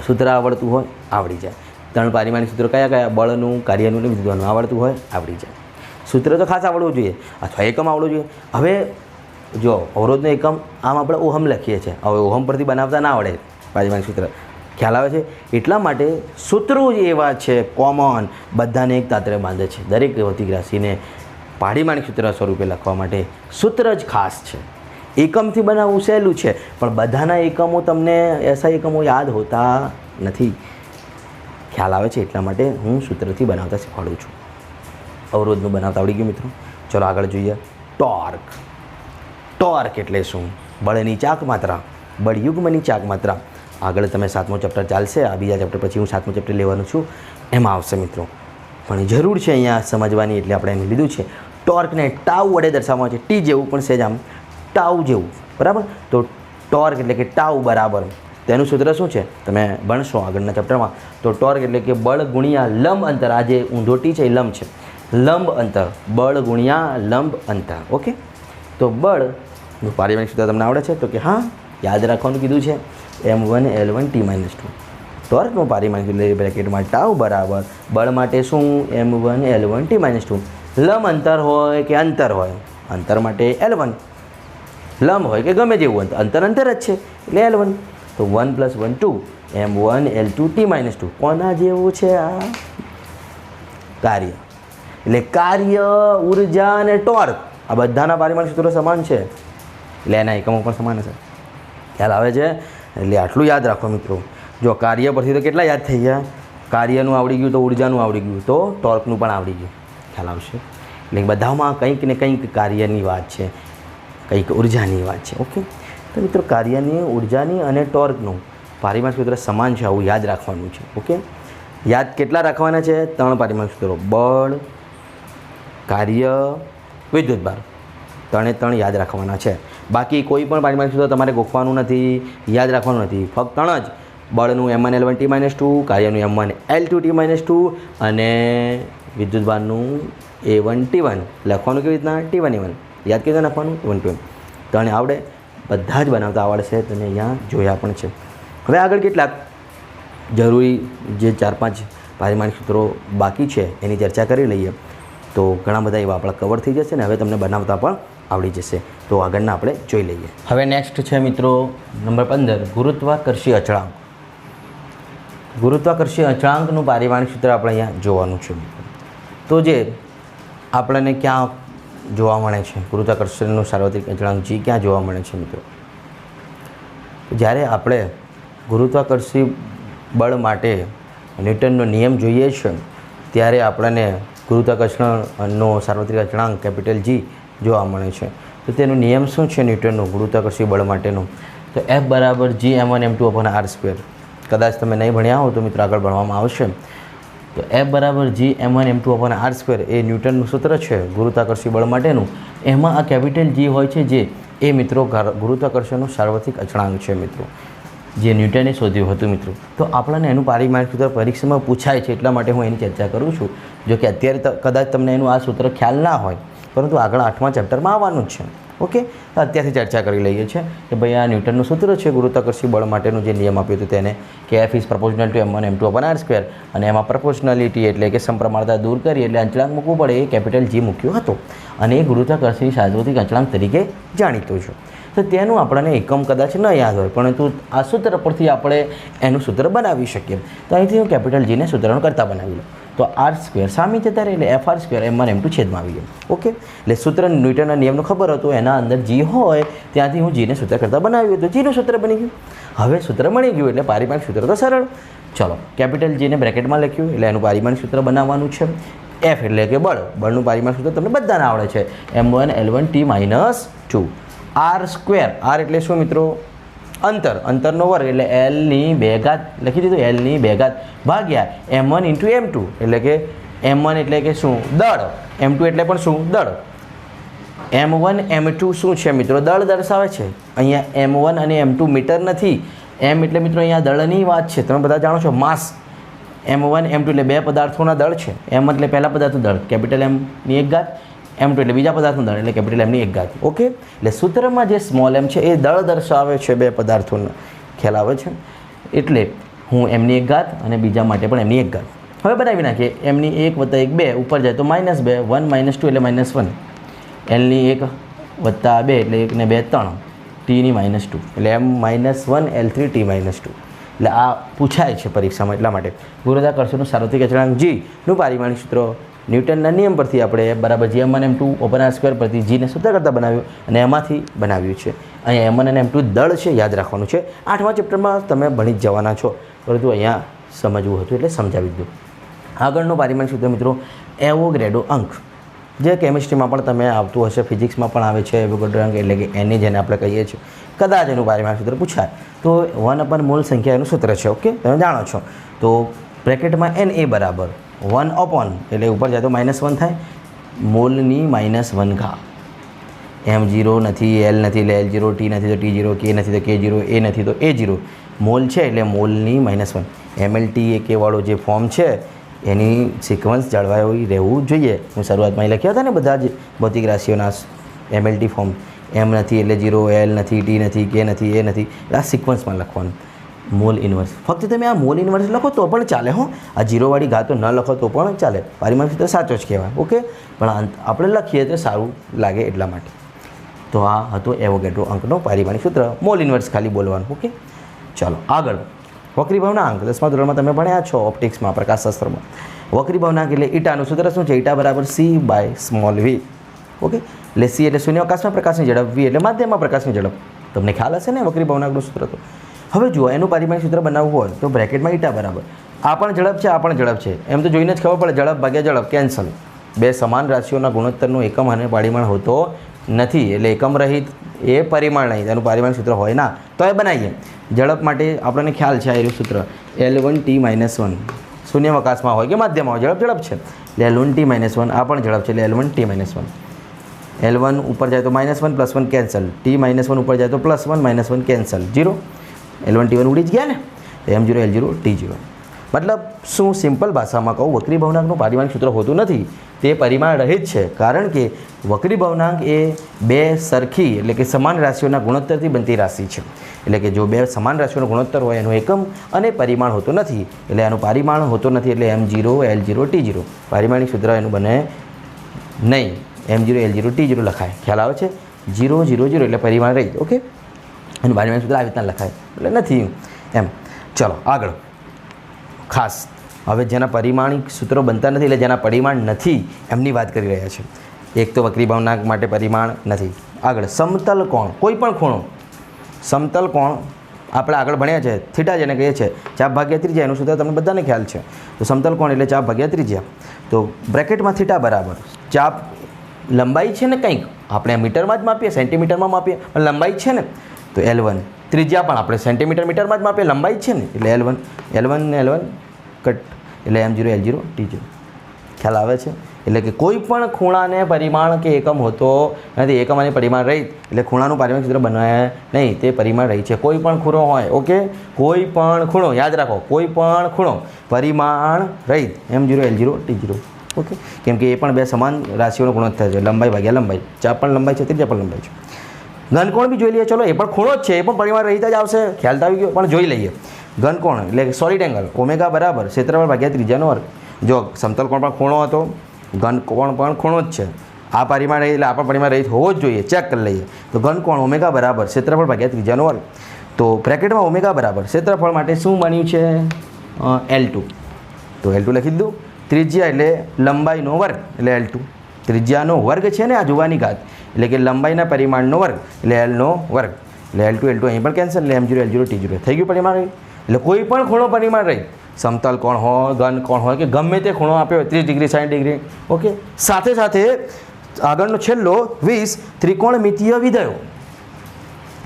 સૂત્ર આવડતું હોય આવડી જાય. ત્રણ પારિમાણિક સૂત્રો કયા કયા? બળનું, કાર્યનું અને વિદ્યુતભારનું આવડતું હોય આવડી જાય. સૂત્ર તો ખાસ આવડવું જોઈએ અથવા એકમ આવડવું જોઈએ. હવે જો અવરોધનો એકમ આમ આપણે ઓહમ લખીએ છીએ. હવે ઓહમ પરથી બનાવતા ના આવડે પારિમાણિક સૂત્ર. ખ્યાલ આવે છે? એટલા માટે સૂત્રો જ એવા છે કોમન, બધાને એક તાતરે બાંધે છે. દરેક ભૌતિક રાશિને પારિમાણિક સૂત્ર સ્વરૂપે લખવા માટે સૂત્ર જ ખાસ છે. એકમથી બનાવવું સહેલું છે પણ બધાના એકમો તમને એસા એકમો યાદ હોતા નથી. ખ્યાલ આવે છે? એટલા માટે હું સૂત્રથી બનાવતા શીખવાડું છું. અવરોધનું બનાવતા આવડી ગયું મિત્રો. ચલો આગળ જોઈએ. ટોર્ક. ટોર્ક એટલે શું? બળની ચાક માત્રા, બળયુગ્મની ચાક માત્રા. આગળ તમે 7મો ચેપ્ટર ચાલશે, આ બીજા ચેપ્ટર પછી હું 7મો ચેપ્ટર લેવાનું છું, એમાં આવશે મિત્રો. પણ જરૂર છે અહીંયા સમજવાની એટલે આપણે એને લીધું છે. ટોર્કને ટાઉ વડે દર્શાવવામાં આવે છે. ટી જેવું પણ સહેજ આમ ટાઉ જેવું, બરાબર. તો ટોર્ક એટલે કે ટાઉ બરાબર તેનું સૂત્ર શું છે તમે ભણશો આગળના ચેપ્ટરમાં. તો ટોર્ક એટલે કે બળ ગુણ્યા લંબ અંતર. આ જે ઊંધો ટી છે એ લંબ છે. લંબ અંતર, બળ ગુણ્યા લંબ અંતર. ઓકે. તો બળનું પારિમાણિક સૂત્ર તમને આવડે છે? તો કે હા, યાદ રાખવાનું કીધું છે m1L1T-2. ટોર્કનું પારિમાણિક સૂત્ર બ્રેકેટમાં ટાઉ બરાબર બળ માટે શું m1L1T-2. લંબ અંતર હોય કે અંતર હોય, અંતર માટે L1, લંબ હોય કે ગમે જેવું અંતર અંતર જ છે એટલે L1. તો 1 + 1 2 m1L2T-2 કોના જેવું છે? આ કાર્ય એટલે કાર્ય, ઉર્જા અને ટોર્ક આ બધાના પારિમાણિક સૂત્રો સમાન છે એટલે એના એકમો પણ સમાન છે. ખ્યાલ આવે છે? એટલે આટલું યાદ રાખો મિત્રો. જો કાર્ય પરથી તો કેટલા યાદ થઈ ગયા? કાર્યનું આવડી ગયું તો ઉર્જાનું આવડી ગયું તો ટોર્કનું પણ આવડી ગયું. ખ્યાલ આવશે? એટલે બધામાં કંઈક ને કંઈક કાર્યની વાત છે, કંઈક ઉર્જાની વાત છે. ઓકે. તો મિત્રો કાર્યની, ઉર્જાની અને ટોર્કનું પારિમાણિક સૂત્ર સમાન છે, આવું યાદ રાખવાનું છે. ઓકે. યાદ કેટલા રાખવાના છે? 3 પારિમાણિક સૂત્રો: બળ, કાર્ય, વિદ્યુતભાર. 3 યાદ રાખવાના છે. બાકી કોઈ પણ પારિમાણિક સૂત્ર તમારે ગોખવાનું નથી, યાદ રાખવાનું નથી. ફક્ત 3 જ: બળનું M1L1T-2, કાર્યનું M1L2T-2 અને વિદ્યુતભારનું A1T1 લખવાનું કેવી રીતના T1E1 યાદ કેવી રીતે નાખવાનું T1T1 તને આવડે, બધા જ બનાવતા આવડશે, તમે અહીંયા જોયા પણ છે. હવે આગળ કેટલાક જરૂરી જે 4-5 પારિમાણિક સૂત્રો બાકી છે એની ચર્ચા કરી લઈએ. તો ઘણા બધા એવા આપણા કવર થઈ જશે ને હવે તમને બનાવતા પણ આવડી જશે. તો આગળના આપણે જોઈ લઈએ. હવે નેક્સ્ટ છે મિત્રો નંબર 15 ગુરુત્વાકર્ષી અચળાંક. ગુરુત્વાકર્ષી અચળાંકનું પારિમાણિક સૂત્ર આપણે અહીંયા જોવાનું છે. તો જે આપણને ક્યાં જોવા મળે છે ગુરુત્વાકર્ષણનું સાર્વત્રિક અચળાંક G ક્યાં જોવા મળે છે મિત્રો? જ્યારે આપણે ગુરુત્વાકર્ષી બળ માટે ન્યૂટનનો નિયમ જોઈએ છે ત્યારે આપણને ગુરુત્વાકર્ષણનો સાર્વત્રિક અચળાંક કેપિટલ G જોવા મળે છે. તો તેનો નિયમ શું છે ન્યૂટનનું ગુરુત્વાકર્ષી બળ માટેનું? તો F બરાબર G m1m2/r². કદાચ તમે નહીં ભણ્યા હો તો મિત્રો આગળ ભણવામાં આવશે. તો F બરાબર G m1m2/r² એ ન્યૂટનનું સૂત્ર છે ગુરુત્વાકર્ષી બળ માટેનું. એમાં આ કેપિટલ G હોય છે જે એ મિત્રો ગુરુત્વાકર્ષણનું સાર્વત્રિક અચળાંક છે મિત્રો, જે ન્યૂટને શોધ્યું હતું મિત્રો. તો આપણને એનું પારિમાણિક સૂત્ર પરીક્ષામાં પૂછાય છે એટલા માટે હું એની ચર્ચા કરું છું. જો કે અત્યારે કદાચ તમને એનું આ સૂત્ર ખ્યાલ ના હોય, પરંતુ આગળ 8મા ચેપ્ટરમાં આવવાનું જ છે. ઓકે, તો અત્યારથી ચર્ચા કરી લઈએ છીએ કે ભાઈ આ ન્યૂટનનું સૂત્ર છે ગુરુત્વાકર્ષી બળ માટેનું જે નિયમ આપ્યું હતું તેને કે F is proportional two m1m2/r². અને એમાં પ્રપોર્શનાલિટી એટલે કે સમપ્રમાણતા દૂર કરી એટલે અચળાંક મૂકવું પડે, એ કેપિટલ G મૂક્યો હતો અને એ ગુરુત્વાકર્ષી સાર્વત્રિક અચળાંક તરીકે જાણીતો છે. તો તેનું આપણને એકમ કદાચ ન યાદ હોય, પરંતુ આ સૂત્ર પરથી આપણે એનું સૂત્ર બનાવી શકીએ. તો અહીંથી હું કેપિટલ Gને સૂત્રનો કરતા બનાવી લઉં તો r² સામે જતા રહે એટલે FR² m1m2 છેદમાં આવી ગયો. ઓકે, એટલે સૂત્ર ન્યૂટનના નિયમનો ખબર હતો, એના અંદર G હોય ત્યાંથી હું Gને સૂત્ર કરતા બનાવ્યું તો Gનું સૂત્ર બની ગયું. હવે સૂત્ર મળી ગયું એટલે પારિમાણિક સૂત્ર તો સરળ. ચલો, કેપિટલ Gને બ્રેકેટમાં લખ્યું એટલે એનું પારિમાણિક સૂત્ર બનાવવાનું છે. F એટલે કે બળ, બળનું પારિમાણિક સૂત્ર તમને બધાને આવડે છે m1L1T-2. r² r એટલે શું મિત્રો? અંતરનો વર્ગ એટલે L² લખી દીધું, L² ભાગ્યા m1 × m2 એટલે કે m1 એટલે કે શું? દળ. m2 એટલે પણ શું? દળ. m1 m2 શું છે મિત્રો? દળ દર્શાવે છે. અહીંયા m1 અને m2 મીટર નથી. m એટલે મિત્રો અહીંયા દળની વાત છે, તમે બધા જાણો છો માસ. m1 m2 એટલે બે પદાર્થોના દળ છે. m એટલે પહેલા પદાર્થનું દળ કેપિટલ M ની 1 ઘાત, m2 એટલે બીજા પદાર્થનું દળ એટલે કેપિટલ M ની 1 ઘાત. ઓકે, એટલે સૂત્રમાં જે સ્મોલ m છે એ દળ દર્શાવે છે બે પદાર્થોનો, ખ્યાલ આવે છે? એટલે હું M ની 1 ઘાત અને બીજા માટે પણ M ની 1 ઘાત. હવે બનાવી નાખીએ. M ની 1 + 1 2 ઉપર જાય તો -2, 1 - 2 એટલે -1, L ની 1 + 2 એટલે 1 ને 2 3, T ની -2 એટલે M-1 L3T-2. એટલે આ પૂછાય છે પરીક્ષામાં, એટલા માટે ગુરુત્વાકર્ષણનું સાર્વત્રિક અચળાંક G નું પારિમાણિક સૂત્ર ન્યૂટનના નિયમ પરથી આપણે F બરાબર G m1m2/r² પરથી Gને સૂત્ર કરતાં બનાવ્યું અને એમાંથી બનાવ્યું છે. અહીંયા m1 અને m2 દળ છે, યાદ રાખવાનું છે. 8મા ચેપ્ટરમાં તમે ભણી જ જવાના છો, પરંતુ અહીંયા સમજવું હતું એટલે સમજાવી દીધું. આગળનું પારિમાણિક સૂત્ર મિત્રો એવોગાડ્રો અંક, જે કેમિસ્ટ્રીમાં પણ તમે આવતું હશે, ફિઝિક્સમાં પણ આવે છે. એવોગાડ્રો અંક એટલે કે એને જેને આપણે કહીએ છીએ, કદાચ એનું પારિમાણિક સૂત્ર પૂછાય તો 1/મોલ સંખ્યા એનું સૂત્ર છે. ઓકે, તમે જાણો છો. તો બ્રેકેટમાં Na બરાબર 1/ એટલે ઉપર જાય તો -1 થાય, મોલની -1 ઘા. M0 નથી, L નથી એટલે L0, T નથી તો T0, K નથી તો K0, A નથી તો A0. મોલ છે એટલે મોલની -1. MLT AK વાળો જે ફોર્મ છે એની સિક્વન્સ જળવાઈ રહેવું જોઈએ. હું શરૂઆતમાં લખ્યા હતા ને બધા જ ભૌતિક રાશિઓના MLT ફોર્મ. M નથી એટલે 0, L નથી, T નથી, K નથી, A નથી, આ સિક્વન્સમાં લખવાનું. મોલ ઇન્વર્સ, ફક્ત તમે આ મોલ ઇન્વર્સ લખો તો પણ ચાલે. હો, આ 0 વાળી ઘાતો ન લખો તો પણ ચાલે, પારિમાણિક સૂત્ર સાચો જ કહેવાય. ઓકે, પણ આપણે લખીએ તો સારું લાગે એટલા માટે. તો આ હતો એવોગાડ્રો અંકનો પારિમાણિક સૂત્ર, મોલ ઇન્વર્સ ખાલી બોલવાનું. ઓકે, ચાલો આગળ. વક્રીભાવનાંક 10મા ધોરણમાં તમે ભણ્યા છો ઓપ્ટિક્સમાં, પ્રકાશશાસ્ત્રમાં. વક્રીભાવનાંક એટલે ઈટાનું સૂત્ર શું છે? ઈટા બરાબર C/v. ઓકે, એટલે C એટલે શૂન્યાવકાશમાં પ્રકાશની ઝડપ, V એટલે માધ્યમમાં પ્રકાશની ઝડપ. તમને ખ્યાલ હશે ને વક્રીભાવનાંકનું સૂત્ર? તો હવે જુઓ, એનું પારિમાણિક સૂત્ર બનાવવું હોય તો બ્રેકેટમાં ઈટા બરાબર આ પણ ઝડપ છે, આ પણ ઝડપ છે, એમ તો જોઈને જ ખબર પડે. ઝડપ ભાગ્યા ઝડપ કેન્સલ. બે સમાન રાશિઓના ગુણોત્તરનો એકમ અને પરિમાણ હોતો નથી, એટલે એકમ રહિત એ પરિમાણ નહીં, તેનું પારિમાણિક સૂત્ર હોય ના તો એ બનાવીએ. ઝડપ માટે આપણને ખ્યાલ છે આ સૂત્ર L1T-1, શૂન્યાવકાશમાં હોય કે માધ્યમમાં હોય, ઝડપ છે એટલે L1T-1. આ પણ ઝડપ છે એટલે L1T-1. L1 ઉપર જાય તો -1 + 1 કેન્સલ, T-1 ઉપર જાય તો +1 - 1 કેન્સલ, 0. L1T1 ઉડી જ ગયા ને. M0L0T0 मतलब શું સિમ્પલ ભાષામાં કહું, વક્રી ભવનાંકનું પારિમાણિક સૂત્ર હોતું નથી, તે પરિમાણ રહિત છે, કારણ કે વક્રી ભવનાંક એ બે સરખી એટલે કે સમાન રાશિઓના ગુણોત્તરથી બનતી રાશિ છે. એટલે કે જો બે સમાન રાશિઓનો ગુણોત્તર હોય એનું એકમ અને પરિમાણ હોતું નથી, એટલે એનું પરિમાણ હોતું નથી, એટલે M0L0T0 પારિમાણિક સૂત્ર એનું બને નહીં. M0L0T0 લખાય, ખ્યાલ આવે છે? 0 0 0 એટલે પરિમાણ રહિત. ઓકે, એનું પારિમાણિક સૂત્ર આવી રીતના લખાય, એટલે નથી એમ. ચલો આગળ. ખાસ હવે જેના પરિમાણિક સૂત્રો બનતા નથી, એટલે જેના પરિમાણ નથી એમની વાત કરી રહ્યા છે. એક તો વક્રી ભવનાંક માટે પરિમાણ નથી. આગળ સમતલ કોણ, કોઈ પણ ખૂણો, સમતલ કોણ આપણે આગળ ભણ્યા છે, થીટા જેને કહીએ છીએ, ચાપ ભાગ્યા ત્રિજ્યા, એનું સૂત્ર તમને બધાને ખ્યાલ છે. તો સમતલ કોણ એટલે ચાપ ભાગ્યા ત્રિજ્યા. તો બ્રેકેટમાં થીટા બરાબર ચાપ લંબાઈ છે ને કંઈક આપણે મીટરમાં જ માપીએ, સેન્ટીમીટરમાં માપીએ, પણ લંબાઈ છે ને, તો L1. ત્રિજ્યા પણ આપણે મીટરમાં જ માપીએ, લંબાઈ છે ને, એટલે L1 ને L1 કટ, એટલે M0L0T0. ખ્યાલ આવે છે? એટલે કે કોઈ પણ ખૂણાને પરિમાણ કે એકમ હોતો નથી, એકમ અને પરિમાણ રહિત, એટલે ખૂણાનું પારિમાણિક સૂત્ર બનાવે નહીં, તે પરિમાણ રહિત છે. કોઈ પણ ખૂણો હોય, ઓકે, કોઈ પણ ખૂણો યાદ રાખો, કોઈ પણ ખૂણો પરિમાણ રહિત M0L0T0. ઓકે, કેમ કે એ પણ બે સમાન રાશિઓનો ગુણોત્તર છે, લંબાઈ ભાગ્યા લંબાઈ, ચાપ પણ લંબાઈ છે, ત્રિજ્યા પણ લંબાઈ છે. ઘનકોણ બી જોઈ લઈએ, ચલો એ પણ ખૂણો જ છે, એ પણ પરિમાણ રહિત જ આવશે, ખ્યાલ તો આવી ગયો, પણ જોઈ લઈએ. ઘનકોણ એટલે સોલિડ એંગલ, ઓમેગા બરાબર ક્ષેત્રફળ ભાગ્યા ત્રિજ્યાનો વર્ગ. જો સમતલ કોણ પણ ખૂણો હતો, ઘનકોણ પણ ખૂણો જ છે, આ પરિમાણ રહિત એટલે આ પણ પરિમાણ રહિત હોવો જ જોઈએ, ચેક કરી લઈએ. તો ઘનકોણ ઓમેગા બરાબર ક્ષેત્રફળ ભાગ્યા ત્રિજ્યાનો વર્ગ. તો બ્રેકેટમાં ઓમેગા બરાબર ક્ષેત્રફળ માટે શું બન્યું છે? L2. તો L2 લખી દીધું. ત્રિજ્યા એટલે લંબાઈનો વર્ગ એટલે L2. ત્રિજ્યાનો વર્ગ છે ને આ જોવાની ઘાત, એટલે કે લંબાઈના પરિમાણનો વર્ગ એટલે L નો વર્ગ, એટલે L2 અહીં પણ કેન્સલ, એટલે M0L0T0 થઈ ગયું પરિમાણ રહિત. એટલે કોઈ પણ ખૂણો પરિમાણ રહિત, સમતલ કોણ હોય, ઘન કોણ હોય, કે ગમે તે ખૂણો આપ્યો હોય, 30 ડિગ્રી 60 ડિગ્રી. ઓકે, સાથે સાથે આગળનો છેલ્લો 20 ત્રિકોણમિતીય વિધેયો.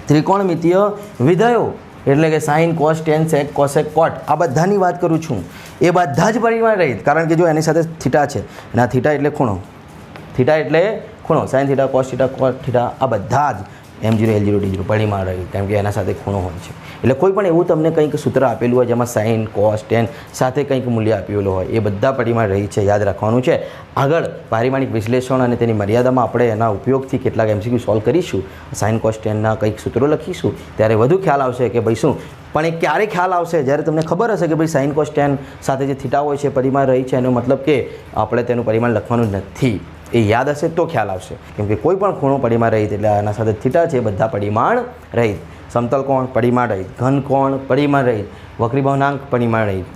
ત્રિકોણમિતીય વિધેયો એટલે કે સાઇન, કોસ, ટેન, સેક, કોસેક, કોટ, આ બધાની વાત કરું છું. એ બધા જ પરિમાણ રહિત, કારણ કે જો એની સાથે થીટા છે, અને આ થીટા એટલે ખૂણો, થીટા એટલે ખૂણો, સાઇન થીટા, કોસ થીટા, કોટ થીટા, આ બધા જ M0L0T0 પરિમાણ રહિત, કેમ કે એના સાથે ખૂણો હોય છે. એટલે કોઈ પણ એવું તમને કંઈક સૂત્ર આપેલું હોય જેમાં સાઇન, કોસ, ટેન સાથે કંઈક મૂલ્ય આપેલું હોય, એ બધા પરિમાણ રહિત છે, યાદ રાખવાનું છે. આગળ પારિમાણિક વિશ્લેષણ અને તેની મર્યાદામાં આપણે એના ઉપયોગથી કેટલાક MCQ સોલ્વ કરીશું, સાઇન, કોસ, ટેનના કંઈક સૂત્રો લખીશું, ત્યારે વધુ ખ્યાલ આવશે કે ભાઈ શું. પણ એ ક્યારે ખ્યાલ આવશે? જ્યારે તમને ખબર હશે કે ભાઈ સાઇન, કોસ, ટેન સાથે જે થીટા હોય છે પરિમાણ રહિત છે, એનો મતલબ કે આપણે તેનું પરિમાણ લખવાનું નથી, એ યાદ હશે તો ખ્યાલ આવશે. કેમ કે કોઈ પણ ખૂણો પરિમાણ રહિત એટલે આના સાથે થીટા છે, બધા પરિમાણ રહિત. સમતલ કોણ પરિમાણ રહિત, ઘન કોણ પરિમાણ રહિત, વક્રી ભવનાંક પરિમાણ રહિત.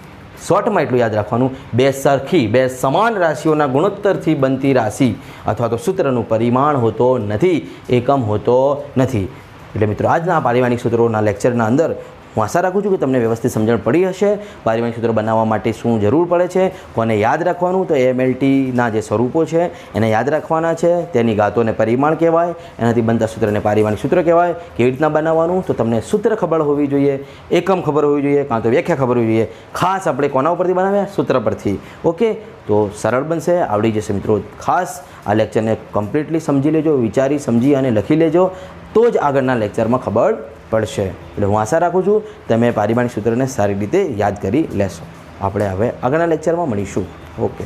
શોર્ટમાં એટલું યાદ રાખવાનું, બે સરખી બે સમાન રાશિઓના ગુણોત્તરથી બનતી રાશિ અથવા તો સૂત્રનું પરિમાણ હોતો નથી, એકમ હોતો નથી. એટલે મિત્રો આજના પારિમાણિક સૂત્રોના લેક્ચરના અંદર હું આશા રાખું છું કે તમને વ્યવસ્થિત સમજણ પડી હશે. પારિમાણિક સૂત્રો બનાવવા માટે શું જરૂર પડે છે, કોને યાદ રાખવાનું, તો AMLTના જે સ્વરૂપો છે એને યાદ રાખવાના છે, તેની ગાતોને પરિમાણ કહેવાય, એનાથી બનતા સૂત્રને પારિમાણિક સૂત્ર કહેવાય. કેવી રીતના બનાવવાનું, તો તમને સૂત્ર ખબર હોવી જોઈએ, એકમ ખબર હોવી જોઈએ, કાં તો વ્યાખ્યા ખબર હોવી જોઈએ. ખાસ આપણે કોના ઉપરથી બનાવ્યા? સૂત્ર પરથી. ઓકે, તો સરળ બનશે, આવડી જશે મિત્રો. ખાસ આ લેક્ચરને કમ્પ્લીટલી સમજી લેજો, વિચારી સમજી અને લખી લેજો, તો જ આગળના લેક્ચરમાં ખબર પડશે. એટલે હું આશા રાખું છું તમે પારિમાણિક સૂત્રને સારી રીતે યાદ કરી લેશો. આપણે હવે આગળના લેક્ચરમાં મળીશું. ઓકે.